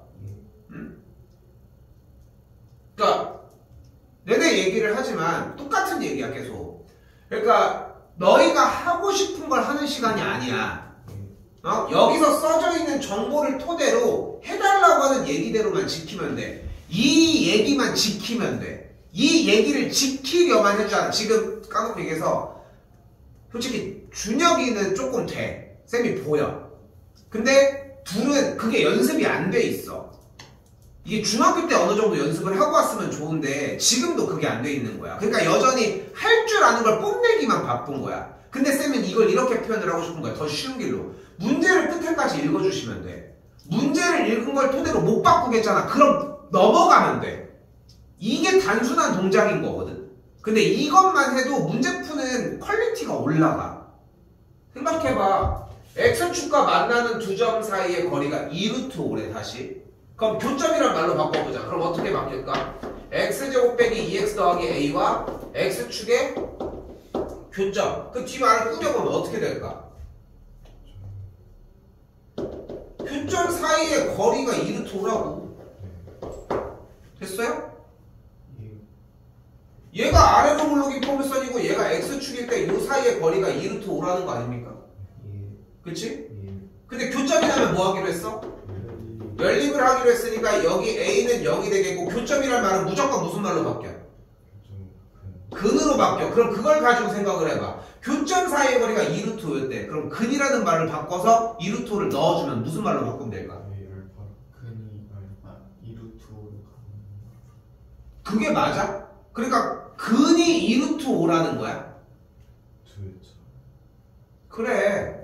응? 그러니까 내내 얘기를 하지만 똑같은 얘기야, 계속. 그러니까 너희가 하고 싶은 걸 하는 시간이 아니야. 여기서 써져 있는 정보를 토대로 해달라고 하는 얘기대로만 지키면 돼. 이 얘기만 지키면 돼. 이 얘기를 지키려만 해줘. 지금 까놓고 얘기해서 솔직히 준혁이는 조금 돼. 쌤이 보여. 근데 둘은 그게 연습이 안 돼 있어. 이게 중학교 때 어느 정도 연습을 하고 왔으면 좋은데 지금도 그게 안 돼 있는 거야. 그러니까 여전히 할 줄 아는 걸 뽐내기만 바쁜 거야. 근데 쌤은 이걸 이렇게 표현을 하고 싶은 거야. 더 쉬운 길로. 문제를 끝에까지 읽어주시면 돼. 문제를 읽은 걸 토대로 못 바꾸겠잖아. 그럼 넘어가면 돼. 이게 단순한 동작인 거거든. 근데 이것만 해도 문제 푸는 퀄리티가 올라가. 생각해봐. X축과 만나는 두 점 사이의 거리가 2루트 5래 다시. 그럼 교점이란 말로 바꿔보자. 그럼 어떻게 바뀔까? X제곱 빼기 2X 더하기 A와 X축의 교점. 그 뒷말을 꾸겨보면 어떻게 될까? 교점 사이의 거리가 2루트 5라고. 됐어요? 얘가 아래로 물르기 포물선이고 얘가 X축일 때 이 사이의 거리가 2루트 5라는 거 아닙니까? 그치? 근데 교점이라면 뭐 하기로 했어? 연립을 하기로 했으니까 여기 A는 0이 되겠고 교점이란 말은 무조건 무슨 말로 바뀌어? 근으로 바뀌어. 그럼 그걸 가지고 생각을 해봐. 교점 사이의 거리가 2루트 5였대. 그럼 근이라는 말을 바꿔서 2루트 5를 넣어주면 무슨 말로 바꾸면 될까? 근이 알파 2루트 5로 가는 그게 맞아? 그러니까 근이 2루트 5라는 거야? 그래.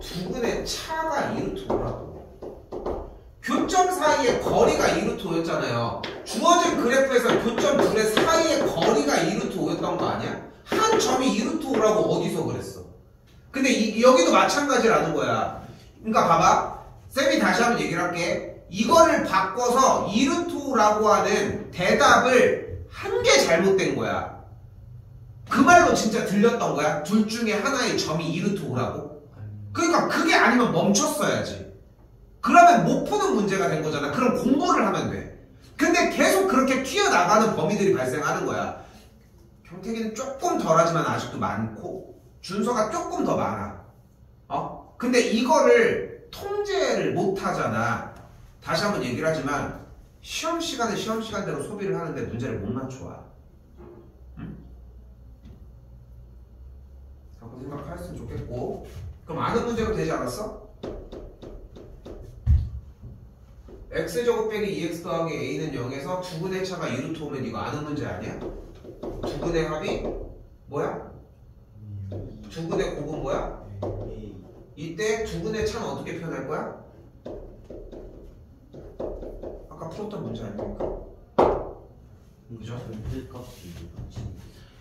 두 근의 차가 2루트 5라고. 교점 사이의 거리가 2루트 5였잖아요. 주어진 그래프에서 교점 둘의 사이의 거리가 2루트 5였던 거 아니야? 한 점이 2루트 5라고 어디서 그랬어? 근데 여기도 마찬가지라는 거야. 그러니까 봐봐. 쌤이 다시 한번 얘기를 할게. 이거를 바꿔서 2루트 5라고 하는 대답을 한 개 잘못된 거야. 그 말로 진짜 들렸던 거야? 둘 중에 하나의 점이 2루트 5라고? 그러니까 그게 아니면 멈췄어야지. 그러면 못 푸는 문제가 된 거잖아. 그럼 공부를 하면 돼. 근데 계속 그렇게 튀어나가는 범위들이 발생하는 거야. 경택이는 조금 덜하지만 아직도 많고 준서가 조금 더 많아. 근데 이거를 통제를 못 하잖아. 다시 한번 얘기를 하지만 시험 시간에 시험 시간대로 소비를 하는데 문제를 못 맞춰와. 응? 자꾸 생각했으면 좋겠고. 그럼 아는 문제로 되지 않았어? X제곱 빼기 2X 더하기 A는 0에서 두 근의 차가 2루트 5면 이거 아는 문제 아니야? 두 근의 합이 뭐야? 두 근의 곱은 뭐야? 이때 두 근의 차는 어떻게 표현할 거야? 아까 풀었던 문제 아닙니까? 그죠?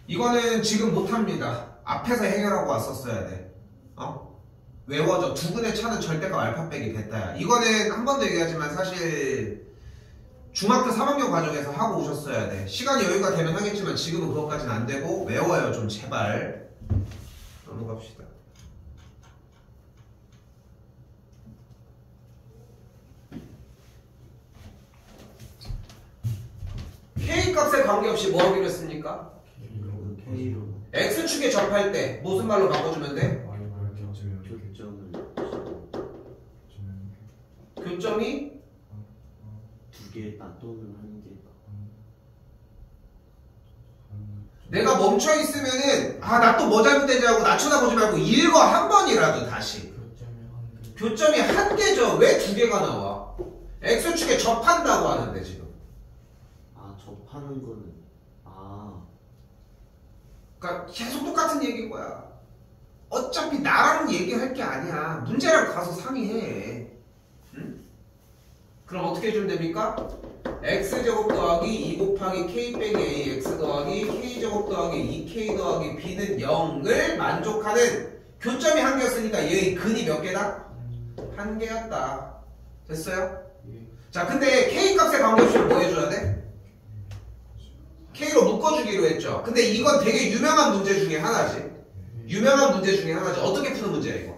이거는 지금 못합니다. 앞에서 해결하고 왔었어야 돼. 외워져. 두 근의 차는 절대값 알파 빼기 베타야. 이거는 한 번 더 얘기하지만 사실 중학교 3학년 과정에서 하고 오셨어야 돼. 시간이 여유가 되면 하겠지만 지금은 그것까지는 안 되고 외워요 좀 제발. 넘어갑시다. K값에 관계없이 뭐 하기로 했습니까? X축에 접할 때 무슨 말로 바꿔주면 돼? 교점이 두 개다 또는 한 개다. 내가 멈춰 있으면은 나 또 뭐 잘못되지 하고 나 쳐다보지 말고 읽어 한 번이라도 다시. 교점이 한 개죠. 왜 두 개가 나와? X축에 접한다고 하는데 지금. 접하는 거는 그러니까 계속 똑같은 얘기인 거야. 어차피 나랑 얘기할 게 아니야. 문제랑 가서 상의해. 응? 그럼 어떻게 해주면 됩니까? X제곱 더하기 2 곱하기 K 빼기 A X 더하기 K제곱 더하기 2K 더하기 B는 0을 만족하는 교점이 한 개였으니까 얘의 근이 몇 개다? 한 개였다. 됐어요? 자, 근데 K값에 관계없이 뭐 해줘야 돼? K로 묶어주기로 했죠. 근데 이건 되게 유명한 문제 중에 하나지. 유명한 문제 중에 하나지. 어떻게 푸는 문제야 이거?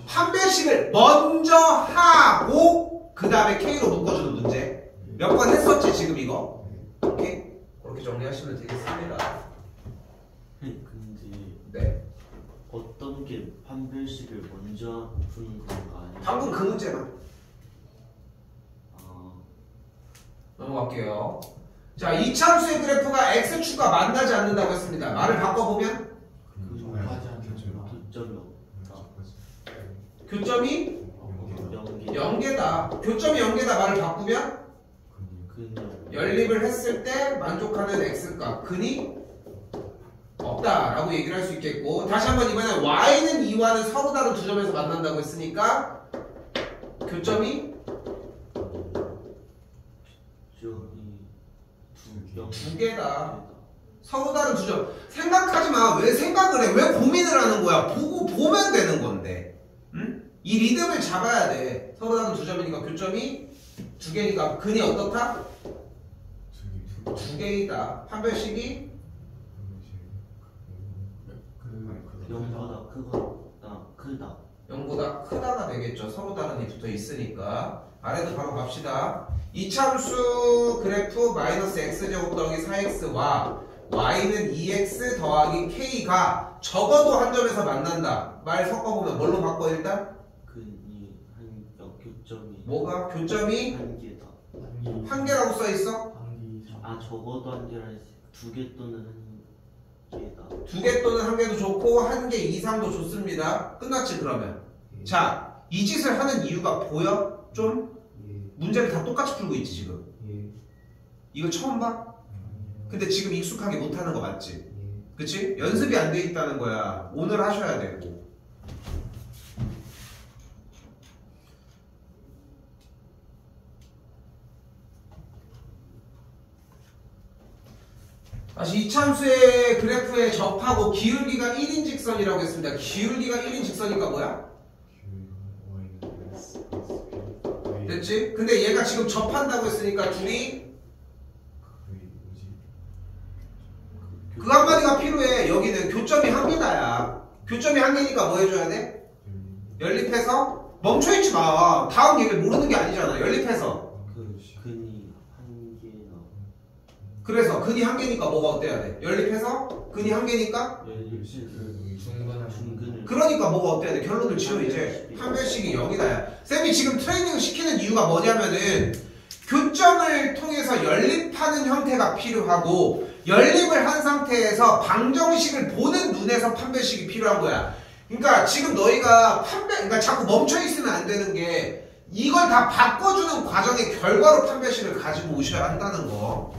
판별식을 먼저 하고 그 다음에 K로 묶어주는 문제. 몇 번 했었지 지금 이거? 오케이? 그렇게 정리하시면 되겠습니다. 근데 네. 어떤 게 판별식을 먼저 푸는 건가 아니면 방금 그 문제만 아, 넘어갈게요. 자, 이차함수의 그래프가 x축과 만나지 않는다고 했습니다. 말을 바꿔보면 하지 않는 교점이 없다. 교점이 연계 0개다. 교점이 0개다 말을 바꾸면 그냥 연립을 했을 때 만족하는 x값 근이 없다라고 얘기를 할 수 있겠고, 다시 한번 이번엔 y는 2와는 서로 다른 두 점에서 만난다고 했으니까 교점이 두 개다. 서로 다른 두 점. 생각하지 마. 왜 생각을 해? 왜 고민을 하는 거야? 보면 되는 건데. 응? 이 리듬을 잡아야 돼. 서로 다른 두 점이니까 교점이 두 개니까 근이 어떻다? 두 개이다. 판별식이 0보다 크다. 0보다 크다가 되겠죠. 서로 다른 이 붙어 있으니까. 아래도 바로 갑시다. 이차함수 그래프 마이너스 x제곱 더하기 4x와 y는 2x 더하기 k가 적어도 한 점에서 만난다. 말 섞어보면 뭘로 바꿔 일단? 근이 한 교점이 뭐가? 교점이 한 개다. 한 개라고 써있어? 아 적어도 한 개라 두 개 또는 한 개다. 두 개 또는 한 개도 좋고 한 개 이상도 좋습니다. 끝났지 그러면. 자, 이 짓을 하는 이유가 보여? 좀? 문제를 다 똑같이 풀고 있지 지금. 이거 처음 봐? 근데 지금 익숙하게 못하는 거 맞지? 그치? 연습이 안 돼 있다는 거야. 오늘 하셔야 되고. 다시 이차함수의 그래프에 접하고 기울기가 1인 직선이라고 했습니다. 기울기가 1인 직선이니까 뭐야? 됐지? 근데 얘가 지금 접한다고 했으니까 둘이 그 한마디가 필요해. 여기는 교점이 한 개다야. 교점이 한 개니까 뭐 해줘야 돼? 연립해서 멈춰있지 마. 다음 얘기를 모르는 게 아니잖아. 연립해서. 근이 한 개나. 그래서 근이 한 개니까 뭐가 어때야 돼? 연립해서 근이 한 개니까 중근을. 그러니까 뭐가 어때야 돼? 결론을 지어 이제. 판별식이 0이다. 쌤이 지금 트레이닝을 시키는 이유가 뭐냐면은 교점을 통해서 연립하는 형태가 필요하고 연립을 한 상태에서 방정식을 보는 눈에서 판별식이 필요한 거야. 그러니까 지금 너희가 그러니까 자꾸 멈춰 있으면 안 되는 게 이걸 다 바꿔주는 과정의 결과로 판별식을 가지고 오셔야 한다는 거.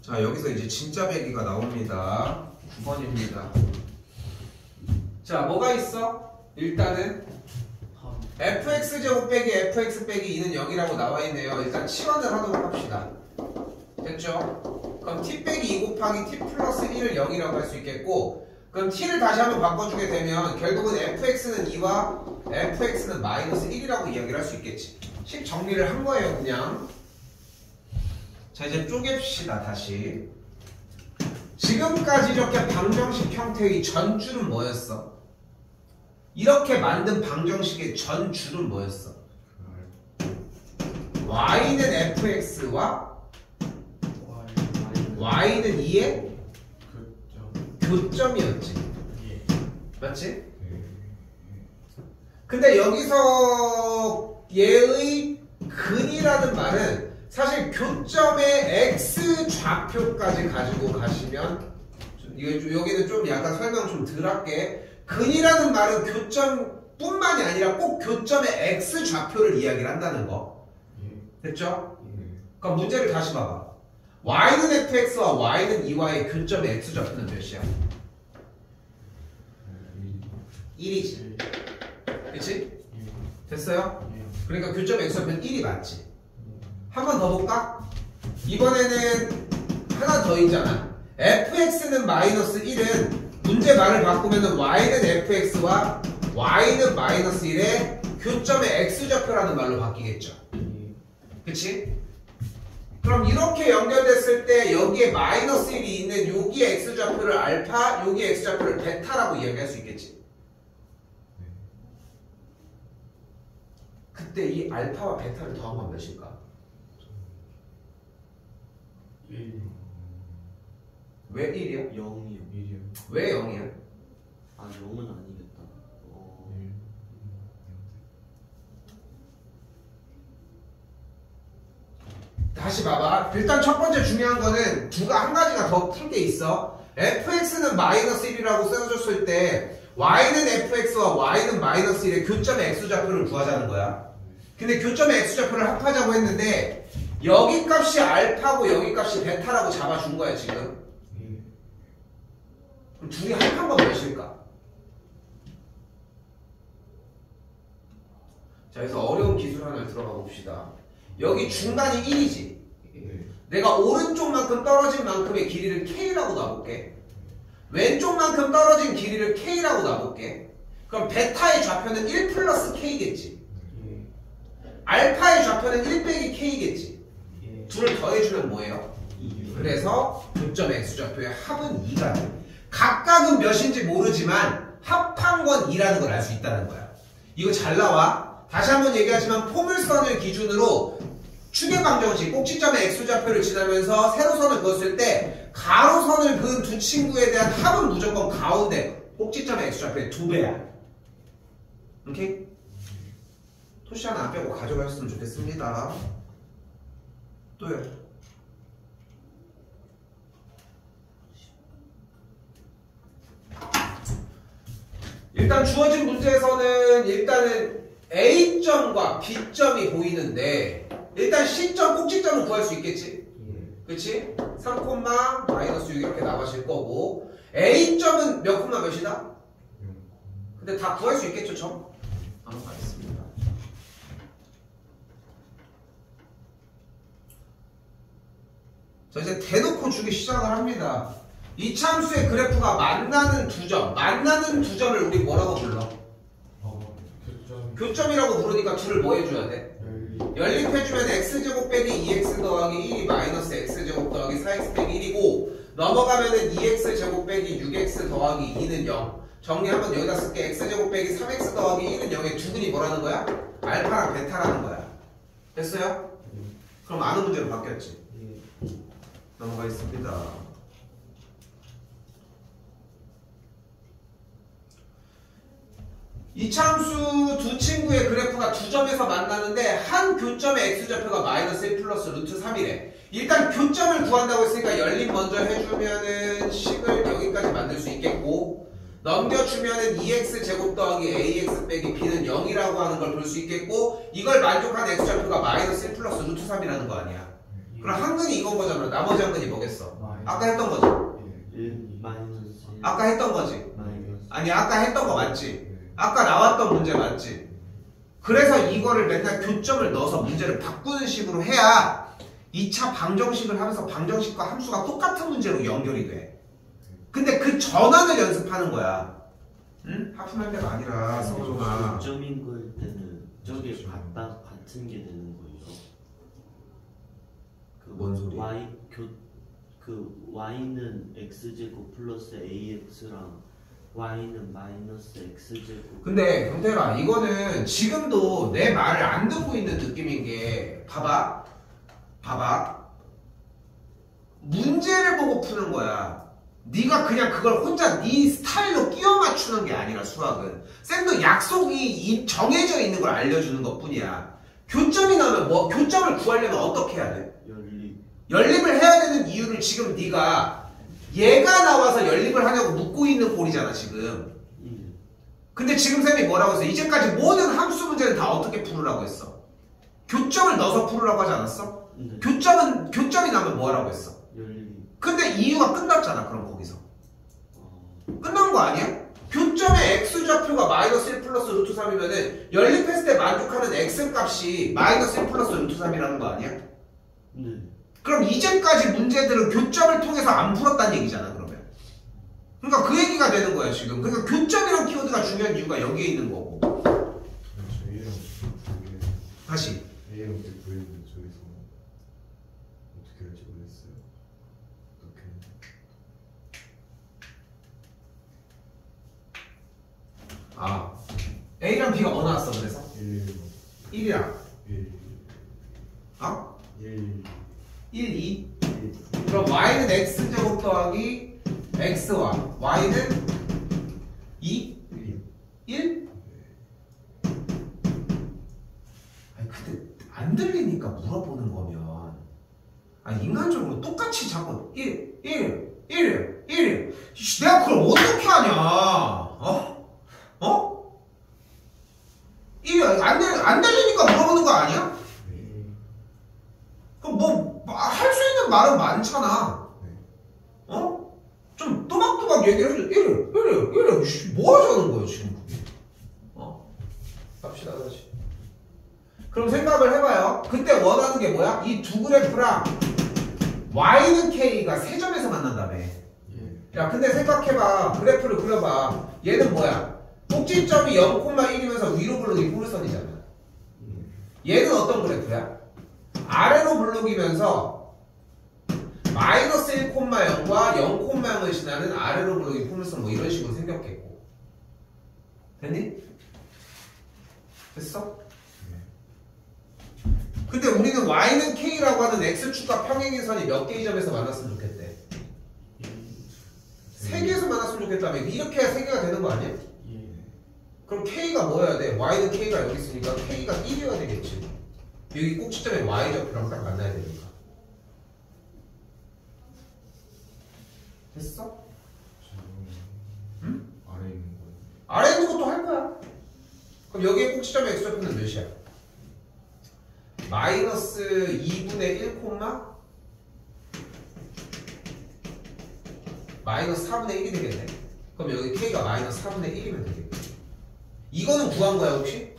자, 여기서 이제 진짜 배기가 나옵니다. 9번입니다. 자, 뭐가 있어? 일단은 fx제곱 빼기 fx 빼기 2는 0이라고 나와 있네요. 일단 치환을 하도록 합시다. 됐죠? 그럼 t 빼기 2 곱하기 t 플러스 1을 0이라고 할 수 있겠고, 그럼 t를 다시 한번 바꿔주게 되면 결국은 fx는 2와 fx는 마이너스 1이라고 이야기를 할 수 있겠지. 식 정리를 한 거예요, 그냥. 자, 이제 쪼갭시다, 다시. 지금까지 이렇게 방정식 형태의 전줄은 뭐였어? 이렇게 만든 방정식의 전줄은 뭐였어? y는 fx와 y는 2의 교점이었지. 맞지? 근데 여기서 얘의 근이라는 말은 사실 교점의 x 좌표까지 가지고 가시면 여기는 좀 약간 설명 좀 덜 할게. 근이라는 말은 교점뿐만이 아니라 꼭 교점의 x 좌표를 이야기를 한다는 거. 됐죠? 그럼 문제를 다시 봐봐. y는 fx와 y는 2와의 교점의 x 좌표는 몇이야? 1이지. 그치? 됐어요? 그러니까 교점의 x 좌표는 1이 맞지? 한 번 더 볼까? 이번에는 하나 더 있잖아. fx는 마이너스 1은 문제 말을 바꾸면 y는 fx와 y는 마이너스 1의 교점의 x좌표라는 말로 바뀌겠죠. 그치? 그럼 이렇게 연결됐을 때 여기에 마이너스 1이 있는 여기의 x좌표를 알파, 여기의 x좌표를 베타라고 이야기할 수 있겠지. 그때 이 알파와 베타를 더하면 몇일까? 1. 왜 1이야? 0이요. 1이요. 왜 0이야? 아 0은 아니겠다. 1. 다시 봐봐. 일단 첫 번째 중요한 거는 한 가지가 더 큰 게 있어. fx는 마이너스 1이라고 써줬을 때 y는 fx와 y는 마이너스 1의 교점의 x좌표를 구하자는 거야. 근데 교점의 x좌표를 합하자고 했는데 여기 값이 알파고 여기 값이 베타라고 잡아준 거야 지금. 그럼 둘이 합한 건 몇일까? 자, 그래서 어려운 기술 하나를 들어가 봅시다. 여기 중간이 1이지. 네. 내가 오른쪽만큼 떨어진 만큼의 길이를 K라고 놔볼게. 왼쪽만큼 떨어진 길이를 K라고 놔볼게. 그럼 베타의 좌표는 1 플러스 K겠지. 예. 알파의 좌표는 1 빼기 K겠지. 예. 둘을 더해주면 뭐예요? 2. 그래서 교점 X좌표의 합은 2가 돼. 각각은 몇인지 모르지만 합한 건 2라는 걸 알 수 있다는 거야. 이거 잘 나와. 다시 한번 얘기하지만 포물선을 기준으로 축의 방정식 꼭지점의 X좌표를 지나면서 세로선을 그었을 때 가로선을 그은 두 친구에 대한 합은 무조건 가운데 꼭지점의 X좌표의 2배야. 오케이? 토시 하나 안 빼고 가져가셨으면 좋겠습니다. 또요. 일단 주어진 문제에서는 일단은 A점과 B점이 보이는데 일단 C점 꼭지점을 구할 수 있겠지? 그치? 3, 마이너스 6 이렇게 나가실 거고 A점은 몇 콤마 몇이다? 근데 다 구할 수 있겠죠? 점? 넘어가겠습니다. 자 이제 대놓고 주기 시작을 합니다. 이 참수의 그래프가 만나는 두 점을 우리 뭐라고 불러? 교점. 교점이라고 부르니까 둘을 뭐 해줘야 돼? 연립해주면 x제곱 빼기 2x 더하기 1이 마이너스 x제곱 더하기 4x 빼기 1이고 넘어가면은 2x제곱 빼기 6x 더하기 2는 0. 정리하면 여기다 쓸게. x제곱 빼기 3x 더하기 1은 0의 두근이 뭐라는 거야? 알파랑 베타라는 거야. 됐어요? 그럼 아는 문제로 바뀌었지. 넘어가겠습니다. 이 참수 두 친구의 그래프가 두 점에서 만나는데 한 교점의 x좌표가 마이너스 1 플러스 루트 3이래. 일단 교점을 구한다고 했으니까 연립 먼저 해주면은 식을 여기까지 만들 수 있겠고 넘겨주면은 2x 제곱 더하기 ax 빼기 b는 0이라고 하는 걸 볼 수 있겠고 이걸 만족하는 x좌표가 마이너스 1 플러스 루트 3이라는 거 아니야. 그럼 한근이 이건 거잖아. 나머지 한근이 뭐겠어? 아까 했던 거죠? 1 마이너스 아까 했던 거지? 마이너스 아니 아까 했던 거 맞지? 아까 나왔던 문제 맞지? 그래서 이거를 맨날 교점을 넣어서 문제를 바꾸는 식으로 해야 2차 방정식을 하면서 방정식과 함수가 똑같은 문제로 연결이 돼. 근데 그 전환을 연습하는 거야. 응? 하품할 때가 아니라 성종아. 교점인 거일 때는 저게 같은 게 되는 거예요. 뭔 소리야? y는 x제곱 플러스 ax랑 y는 마이너스 x제곱. 근데 경태가 이거는 지금도 내 말을 안 듣고 있는 느낌인 게 봐봐 문제를 보고 푸는 거야. 네가 그냥 그걸 혼자 네 스타일로 끼워 맞추는 게 아니라 수학은 쌤도 약속이 정해져 있는 걸 알려주는 것 뿐이야. 교점이 나면 뭐 교점을 구하려면 어떻게 해야 돼? 연립을 해야 되는 이유를 지금 네가 얘가 나와서 연립을 하냐고 묻고 있는 꼴이잖아 지금. 근데 지금 쌤이 뭐라고 했어? 이제까지 모든 함수 문제는 다 어떻게 풀으라고 했어? 교점을 넣어서 풀으라고 하지 않았어? 네. 교점이 나면 뭐라고 했어? 연립. 근데 이유가 끝났잖아. 그럼 거기서 끝난 거 아니야? 교점의 x좌표가 마이너스 1 플러스 루트 3이면은 연립했을 때 만족하는 x 값이 마이너스 1 플러스 루트 3이라는 거 아니야? 네. 그럼 이제까지 문제들은 교점을 통해서 안 풀었다는 얘기잖아. 그러면 그러니까 그 얘기가 되는 거야 지금. 그러니까 교점이라는 키워드가 중요한 이유가 여기에 있는 거고. 다시 A랑 B 구했는데 저기서 어떻게 할지 모르겠어요. 어떻게? A랑 B가 뭐 나왔어 그래서? 1, 1이랑 1 어? 1 1, 2 그럼 y는 x제곱 더하기 x와 y는 2? 1? 아니 근데 안 들리니까 물어보는 거면 아니 인간적으로 똑같이 자꾸 1 내가 그걸 어떻게 하냐 어? 어? 1이 안 들리니까 물어보는 거 아니야? 그럼 뭐 할 수 있는 말은 많잖아 어? 좀 또박또박 얘기를 해줘 1 뭐 하자는 거예요 지금 그게 어? 갑시다 다시 그럼 생각을 해봐요 그때 원하는 게 뭐야? 이 두 그래프랑 y는 k가 세 점에서 만난다며 야 근데 생각해봐 그래프를 그려봐 얘는 뭐야? 꼭지점이 0,1이면서 위로 블록이 포물선이잖아 얘는 어떤 그래프야? 아래로 블록이면서 마이너스 1,0과 0,0을 지나는 아래로 블록이 포물선 뭐 이런 식으로 생겼겠고 됐니? 됐어? 근데 우리는 y는 k라고 하는 x축과 평행인 선이 몇 개의 점에서 만났으면 좋겠대 3개에서 만났으면 좋겠다며 이렇게 해야 3개가 되는 거 아니야? 그럼 k가 뭐여야 돼? y는 k가 여기 있으니까 k가 1이어야 되겠지 여기 꼭지점에 y좌표랑 딱 만나야 되니까 됐어? 응? 아래 있는 거 아래에 있는 것도 할 거야 그럼 여기에 꼭지점의 x좌표는 몇이야? 마이너스 2분의 1, 마이너스 4분의 1이 되겠네 그럼 여기 k가 마이너스 4분의 1이면 되겠지 이거는 구한 거야 혹시?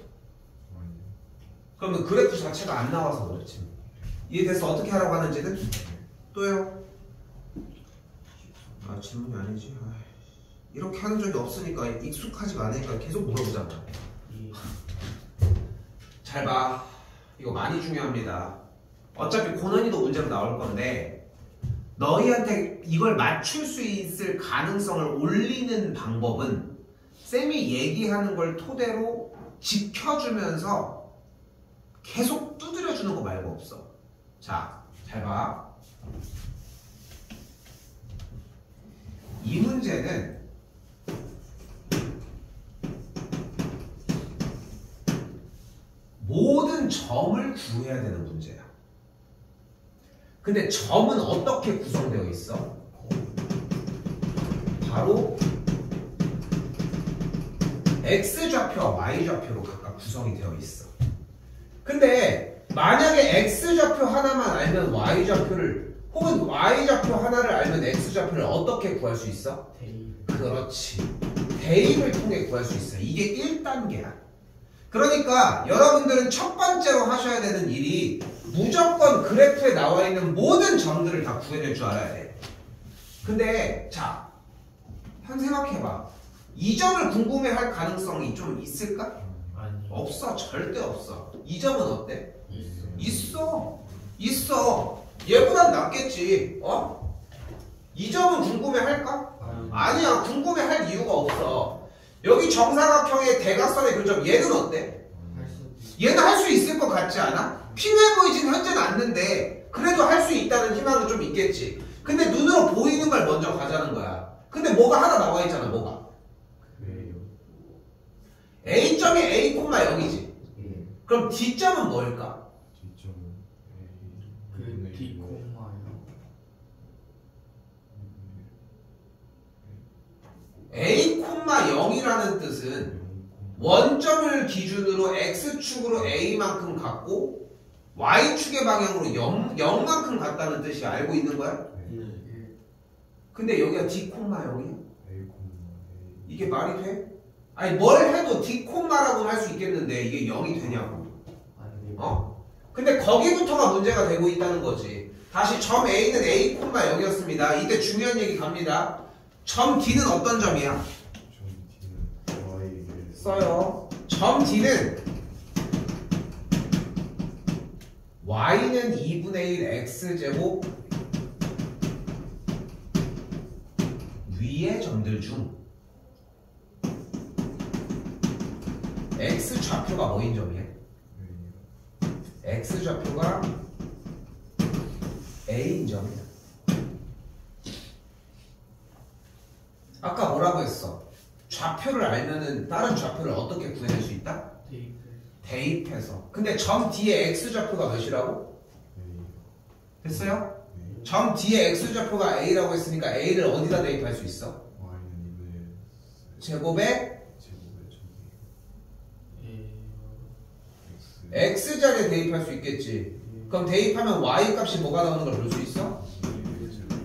그러면 그래프 자체가 안 나와서 그렇지 이해돼서 어떻게 하라고 하는지는? 또요? 아 질문이 아니지 이렇게 하는 적이 없으니까 익숙하지가 않으니까 계속 물어보잖아 잘 봐 이거 많이 중요합니다 어차피 고난이도 문제로 나올 건데 너희한테 이걸 맞출 수 있을 가능성을 올리는 방법은 쌤이 얘기하는 걸 토대로 지켜주면서 계속 두드려주는 거 말고 없어 자, 잘 봐 이 문제는 모든 점을 구해야 되는 문제야 근데 점은 어떻게 구성되어 있어? 바로 x좌표와 y좌표로 각각 구성이 되어 있어 근데 만약에 x좌표 하나만 알면 y좌표를 혹은 y좌표 하나를 알면 x좌표를 어떻게 구할 수 있어? 그렇지 대입을 통해 구할 수 있어 이게 1단계야 그러니까 여러분들은 첫 번째로 하셔야 되는 일이 무조건 그래프에 나와 있는 모든 점들을 다 구해낼 줄 알아야 돼 근데 자 한 생각해봐 이 점을 궁금해할 가능성이 좀 있을까? 아니 없어 절대 없어 이 점은 어때? 있어 얘보단 낫겠지 어? 이 점은 궁금해할까? 아니야 궁금해할 이유가 없어 여기 정사각형의 대각선의 교점 얘는 어때? 얘는 할 수 있을 것 같지 않아? 필요해 보이진 현재는 않는데 그래도 할 수 있다는 희망은 좀 있겠지 근데 눈으로 보이는 걸 먼저 가자는 거야 근데 뭐가 하나 나와 있잖아 뭐가? A점이 A, 0이지 그럼 D점은 뭘까? D점은 그 D, A, 0이라는 뜻은 원점을 기준으로 X축으로 A만큼 갖고 Y축의 방향으로 0만큼 같다는 뜻이 알고 있는 거야? 근데 여기가 D, 0이야? 이게 말이 돼? 아니 뭘 해도 D, 라고는 할 수 있겠는데 이게 0이 되냐고 어? 근데 거기부터가 문제가 되고 있다는 거지 다시 점 A는 A, 0이었습니다 이때 중요한 얘기 갑니다 점 D는 어떤 점이야? 점 D는 Y를 써요 점 D는 Y는 2분의 1 X제곱 위의 점들 중 X 좌표가 뭐인 점이야? x좌표가 a인 점이야. 아까 뭐라고 했어? 좌표를 알면은 다른 좌표를 어떻게 구해낼 수 있다? 대입해서. 근데 점 뒤에 x좌표가 몇이라고? 됐어요? 점 뒤에 x좌표가 a라고 했으니까 a를 어디다 대입할 수 있어? 제곱에 x자리에 대입할 수 있겠지. 그럼 대입하면 y 값이 뭐가 나오는 걸 볼 수 있어?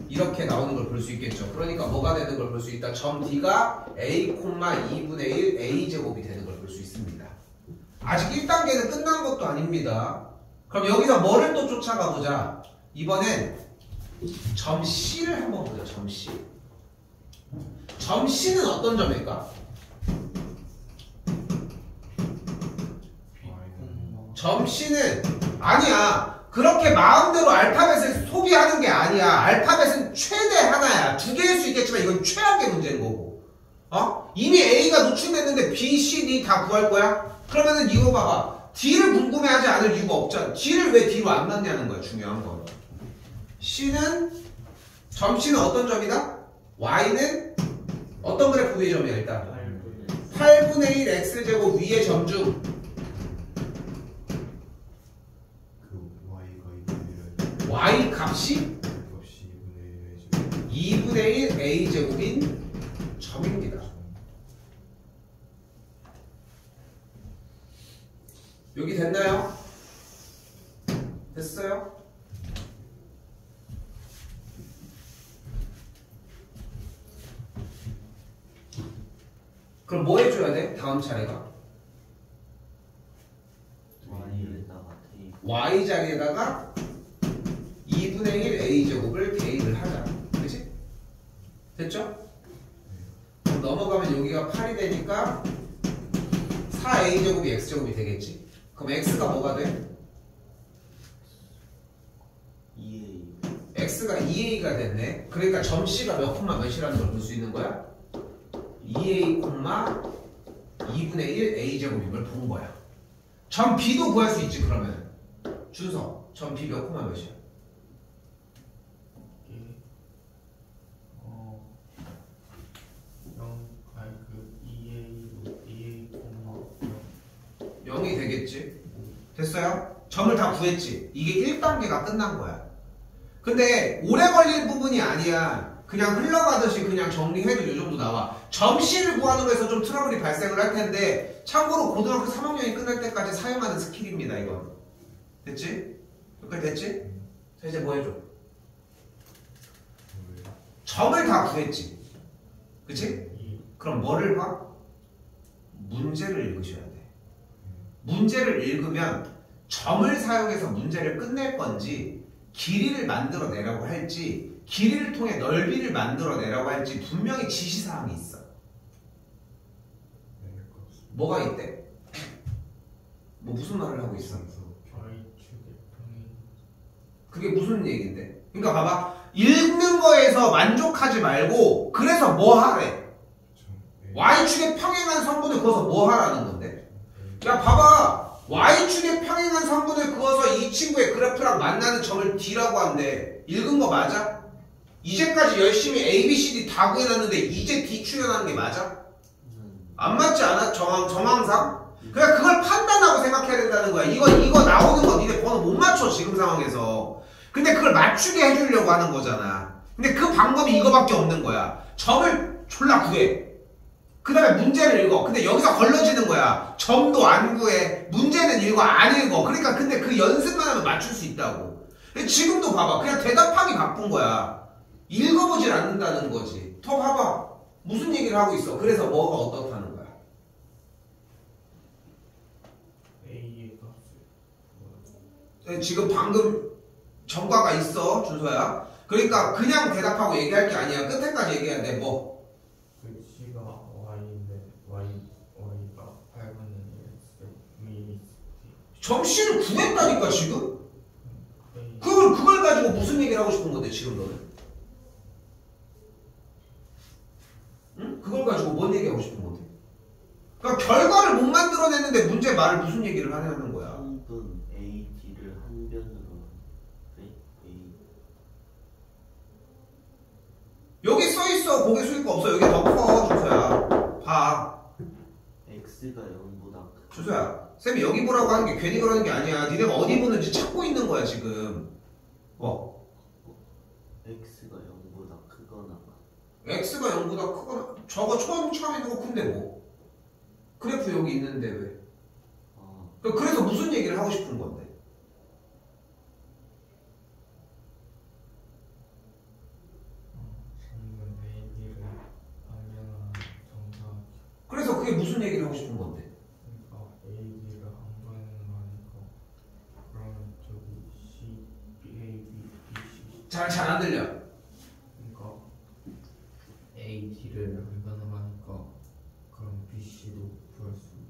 이렇게 나오는 걸 볼 수 있겠죠. 그러니까 뭐가 되는 걸 볼 수 있다? 점 D가 a, 2분의 1 a제곱이 되는 걸 볼 수 있습니다. 아직 1단계는 끝난 것도 아닙니다. 그럼 여기서 뭐를 또 쫓아가 보자. 이번엔 점 C를 한번 보자. 점 C. 점 C는 어떤 점일까? 점 C는 아니야. 그렇게 마음대로 알파벳을 소비하는 게 아니야. 알파벳은 최대 하나야. 두 개일 수 있겠지만 이건 최악의 문제인 거고. 이미 A가 노출됐는데 B, C, D 다 구할 거야? 그러면은 이거 봐봐. D를 궁금해하지 않을 이유가 없잖아. D를 왜 D로 안 넣냐는 거야. 중요한 건. 점 C는 어떤 점이다? Y는 어떤 그래프 위의 점이야 일단? 8분의 1 X제곱 위의 점중 Y 값이 2분의 1 A제곱인 점입니다. 여기 됐나요? 됐어요? 그럼 뭐 해줘야 돼? 다음 차례가 Y 자리에다가 2분의 1 A제곱을 대입을 하자. 그치? 됐죠? 그럼 넘어가면 여기가 8이 되니까 4A제곱이 X제곱이 되겠지. 그럼 X가 뭐가 돼? 2A. X가 2A가 됐네. 그러니까 점 C가 몇 콤마 몇이라는 걸 볼 수 있는 거야? 2A 콤마 2분의 1 A제곱임을 본 거야. 점 B도 구할 수 있지 그러면. 준서, 점 B 몇 콤마 몇이야? 영이 되겠지. 됐어요? 점을 다 구했지. 이게 1단계가 끝난 거야. 근데 오래 걸릴 부분이 아니야. 그냥 흘러가듯이 그냥 정리해도 이 정도 나와. 점 C를 구하는 거에서 좀 트러블이 발생을 할 텐데 참고로 고등학교 3학년이 끝날 때까지 사용하는 스킬입니다. 이건. 됐지? 여기까지 됐지? 자 이제 뭐 해줘? 점을 다 구했지. 그치? 그럼 뭐를 봐? 문제를 읽으셔야 돼. 문제를 읽으면 점을 사용해서 문제를 끝낼 건지 길이를 만들어내라고 할지 길이를 통해 넓이를 만들어내라고 할지 분명히 지시사항이 있어. 뭐가 있대? 뭐 무슨 말을 하고 있어? 그게 무슨 얘기인데? 그러니까 봐봐. 읽는 거에서 만족하지 말고 그래서 뭐 하래? Y축에 평행한 성분을 그어서 뭐 하라는 건데? 야 봐봐. Y축에 평행한 성분을 그어서 이 친구의 그래프랑 만나는 점을 D라고 한대. 읽은 거 맞아? 이제까지 열심히 A, B, C, D 다 구해놨는데 이제 D 출연하는 게 맞아? 안 맞지 않아? 정황상? 그냥 그걸 판단하고 생각해야 된다는 거야. 이거 나오는 거 니네 번호 못 맞춰 지금 상황에서. 근데 그걸 맞추게 해주려고 하는 거잖아. 근데 그 방법이 이거밖에 없는 거야. 점을 졸라 구해. 그 다음에 문제를 읽어. 근데 여기서 걸러지는 거야. 점도 안 구해. 문제는 읽어. 안 읽어. 그러니까 근데 그 연습만 하면 맞출 수 있다고. 근데 지금도 봐봐. 그냥 대답하기 바쁜 거야. 읽어보질 않는다는 거지. 더 봐봐. 무슨 얘기를 하고 있어. 그래서 뭐가 어떻다는 거야. 지금 방금 전과가 있어. 준서야. 그러니까 그냥 대답하고 얘기할 게 아니야. 끝에까지 얘기해야 돼. 뭐. C가 Y인데 Y가 8분의 1 점씨를 구했다니까 지금? 그걸 가지고 무슨 얘기를 하고 싶은 건데 지금 너는? 응? 그걸 가지고 뭔 얘기하고 싶은 건데? 그러니까 결과를 못 만들어냈는데 문제 말을 무슨 얘기를 하냐는 거야. 성분 AD를 있어. 고개 숙일 거 없어. 여기 더 커, 준서야. 봐. x가 0보다 크. 준서야. 쌤이 여기 보라고 하는 게 괜히 그러는 게 아니야. 니네가 어디 보는지 찾고 있는 거야, 지금. x가 0보다 크거나 x가 0보다 크거나. 저거 처음 있는 거 큰데 뭐. 그래프 여기 있는데 왜? 그래서 무슨 얘기를 하고 싶은 건데? 성분 AD를 함량한 정사. 그래서 그게 무슨 얘기를 하고 싶은 건데? 그러니까 AD를 함량하는 거니까 그러면 저기 C, A, B, C. 잘 안 들려. 그러니까 AD를 함량을 하니까 그럼 BC도 구할 수 있고.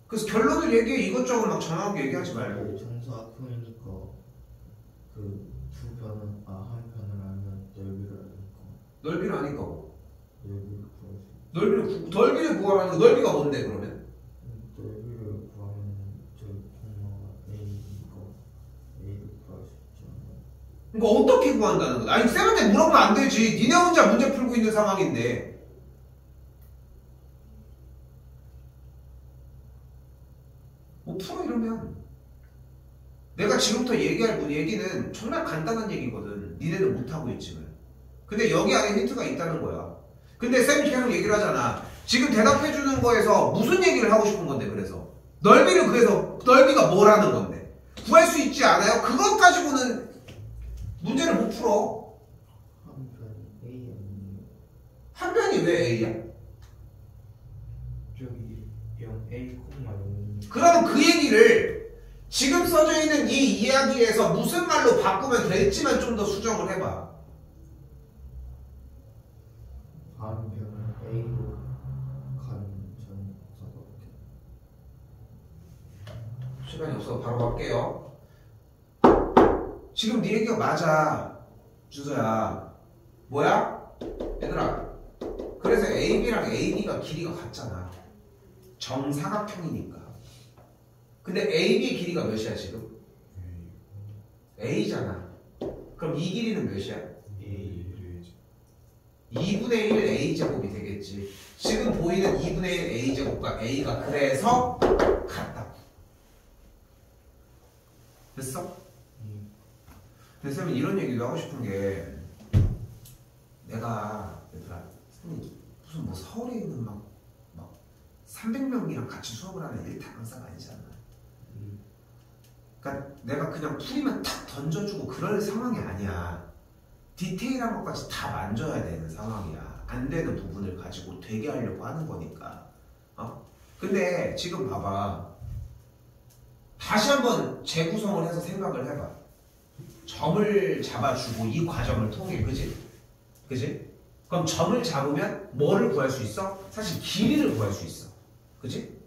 그래서 결론을 얘기해. 이것저것 막 정확하게 얘기하지 말고. 정사각형이니까 그 두 변은 한 변을 알면 넓이를 아니까 넓이를 아니까 뭐. 넓이를 구할 수. 넓이를 구하라는 거. 넓이가 뭔데 그러면? 넓이를 구하면 저 콤마가 A니까 A를 구할 수 있지 않나요? 그러니까 어떻게 구한다는 거야? 아니 쌤한테 물어보면 안 되지. 니네 혼자 문제 풀고 있는 상황인데. 뭐 풀어 이러면. 내가 지금부터 얘기할 얘기는 정말 간단한 얘기거든. 니네는 못하고 있지만. 근데 여기 안에 힌트가 있다는 거야. 근데 쌤이 계속 얘기를 하잖아. 지금 대답해주는 거에서 무슨 얘기를 하고 싶은 건데 그래서. 넓이를 그래서 넓이가 뭐라는 건데. 구할 수 있지 않아요? 그것 가지고는 문제를 못 풀어. 한 변이 A 아니에요? 한 변이 왜 A야? 저기 0 A 콤마 0이니까 그럼 그 얘기를 지금 써져 있는 이 이야기에서 무슨 말로 바꾸면 될지만 좀 더 수정을 해봐. 한 변은 A로 가는 전사각형. 시간이 없어서 바로 갈게요. 지금 네 얘기가 맞아. 준서야. 뭐야? 얘들아. 그래서 AB랑 AB가 길이가 같잖아. 정사각형이니까. 근데 AB 길이가 몇이야 지금? A잖아. 그럼 이 길이는 몇이야? A를 2분의 1 A제곱이 되겠지. 지금 보이는 2분의 1 A제곱과 A가 그래서 같다. 됐어? 근데 쌤은 이런 얘기도 하고 싶은 게 내가 얘들아 쌤이 무슨 뭐 서울에 있는 막 300명이랑 같이 수업을 하는 일타 강사가 아니잖아. 그러니까 내가 그냥 풀이만 탁 던져주고 그럴 상황이 아니야. 디테일한 것까지 다 만져야 되는 상황이야. 안 되는 부분을 가지고 되게 하려고 하는 거니까. 근데 지금 봐봐. 다시 한번 재구성을 해서 생각을 해봐. 점을 잡아주고 이 과정을 통해, 그지? 그럼 점을 잡으면 뭐를 구할 수 있어? 사실 길이를 구할 수 있어. 그지?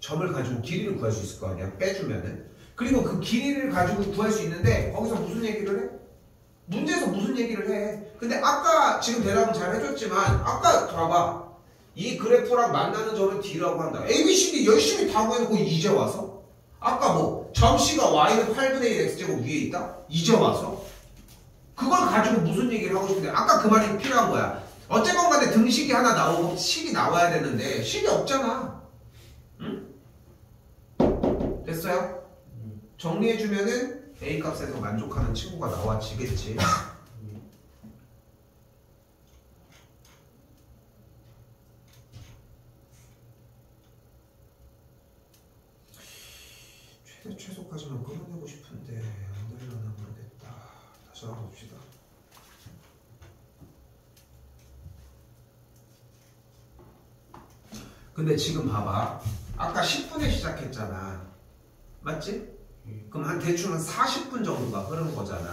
점을 가지고 길이를 구할 수 있을 거 아니야? 빼주면은. 그리고 그 길이를 가지고 구할 수 있는데 거기서 무슨 얘기를 해? 문제에서 무슨 얘기를 해? 근데 아까 지금 대답은 잘 해줬지만 아까 봐봐. 이 그래프랑 만나는 점을 D라고 한다. A, B, C, D 열심히 다 구해놓고 이제 와서? 아까 뭐 점 C가 Y는 8분의 1 X제곱 위에 있다? 이제 와서? 그걸 가지고 무슨 얘기를 하고 싶은데 아까 그 말이 필요한 거야. 어쨌건 간에 등식이 하나 나오고 식이 나와야 되는데 식이 없잖아. 응? 됐어요? 정리해주면은 A 값에서 만족하는 친구가 나와지겠지. 최소까지만 끌어내고 싶은데 안 되려나 모르겠다. 다시 한번 봅시다. 근데 지금 봐봐. 아까 10분에 시작했잖아. 맞지? 그럼 한 대충 한 40분 정도가 흐른 거잖아.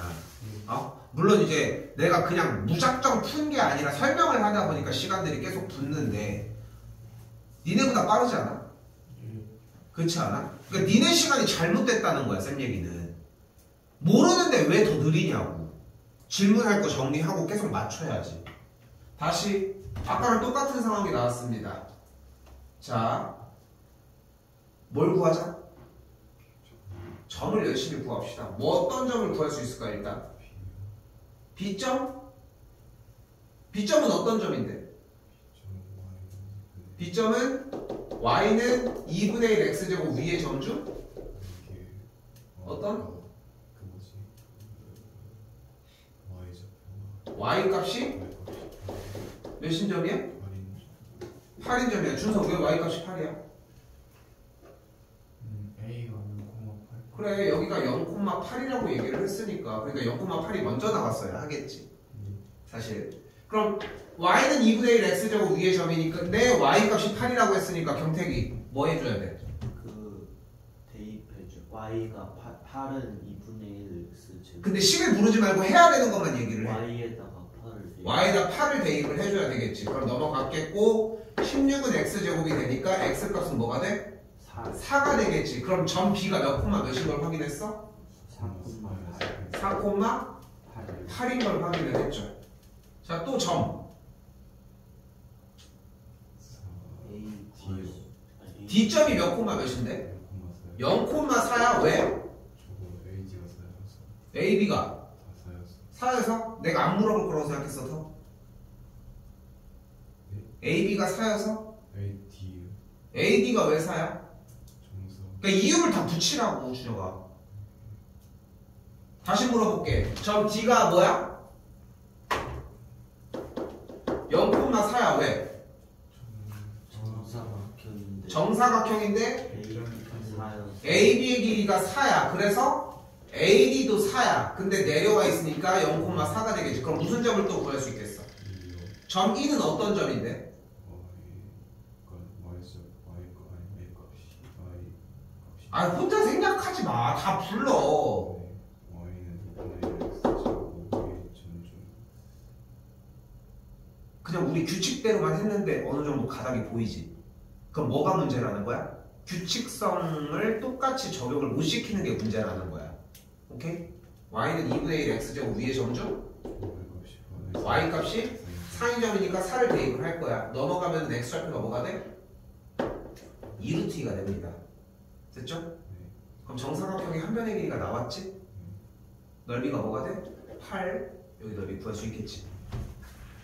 물론 이제 내가 그냥 무작정 푼 게 아니라 설명을 하다 보니까 시간들이 계속 붙는데 니네보다 빠르지 않아? 그렇지 않아? 그러니까 니네 시간이 잘못됐다는 거야, 쌤 얘기는. 모르는데 왜 더 느리냐고. 질문할 거 정리하고 계속 맞춰야지. 다시 아까랑 똑같은 상황이 나왔습니다. 자, 뭘 구하자? 점을 열심히 구합시다. 뭐 어떤 점을 구할 수 있을까 일단? B점? B점은 어떤 점인데? B점은 y는 2분의 1 x제곱 위의 점중? 어떤? 그 뭐지? y 값이 몇 신점이야? 8인 점이야. 준서 왜 y 값이 8이야? A가 0,8. 그래 여기가 0,8이라고 얘기를 했으니까 그러니까 0,8이 먼저 나왔어야 하겠지 사실. 그럼 y는 2분의 1 x제곱 위의 점이니까 내 y 값이 8이라고 했으니까 경택이 뭐 해줘야 돼? 그 대입해줘. y가 8은 2분의 1 x 제곱. 근데 식을 부르지 말고 해야 되는 것만 얘기를 해. y에다가 8을 대입. y에다 8을 대입을 해줘야 되겠지. 그럼 넘어갔겠고 16은 x제곱이 되니까 x 값은 뭐가 돼? 4가 되겠지. 그럼 점 b가 몇 콤마 몇인 걸 확인했어? 4,8. 4 콤마 8. 8인 걸 확인을 했죠. 자 또 점 A D점이 몇 콤마 몇인데? 0 콤마 4야. 왜? 저거 AG가 4였어. AB가 다 4였어. 4여서? 내가 안 물어볼 거라고 생각했어 더? AB가 4여서? AD AD가 왜 4야? 정서. 그러니까 이유를 다 붙이라고 준혁아. 다시 물어볼게. 점 D가 뭐야? 0,4야. 왜? 정사각형인데 정사각형인데 A가 4요. AB의 길이가 4야. 그래서 AD도 4야. 근데 내려와 있으니까 0,4가 되겠지. 그럼 무슨 점을 또 구할 수 있겠어? 점 E는 어떤 점인데? 아 혼자 생각하지 마. 다 불러. 그냥 우리 규칙대로만 했는데 어느 정도 가닥이 보이지. 그럼 뭐가 문제라는 거야? 규칙성을 똑같이 적용을 못 시키는 게 문제라는 거야. 오케이? y는 2분의 1 x제곱 위의 점중 y 값이 4인점이니까 4를 대입을 할 거야. 넘어가면 x좌표가 뭐가 돼? 2루트 2가 됩니다. 됐죠? 그럼 정사각형의 한 변의 길이가 나왔지? 넓이가 뭐가 돼? 8. 여기 넓이 구할 수 있겠지.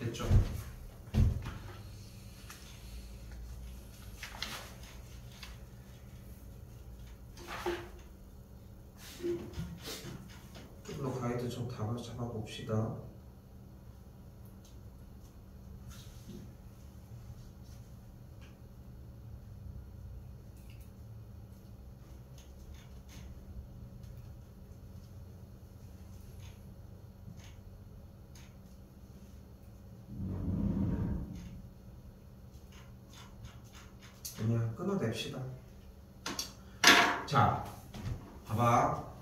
됐죠? 좀 더 가이드 좀 잡아봅시다. 그냥 끊어냅시다. 자, 봐봐.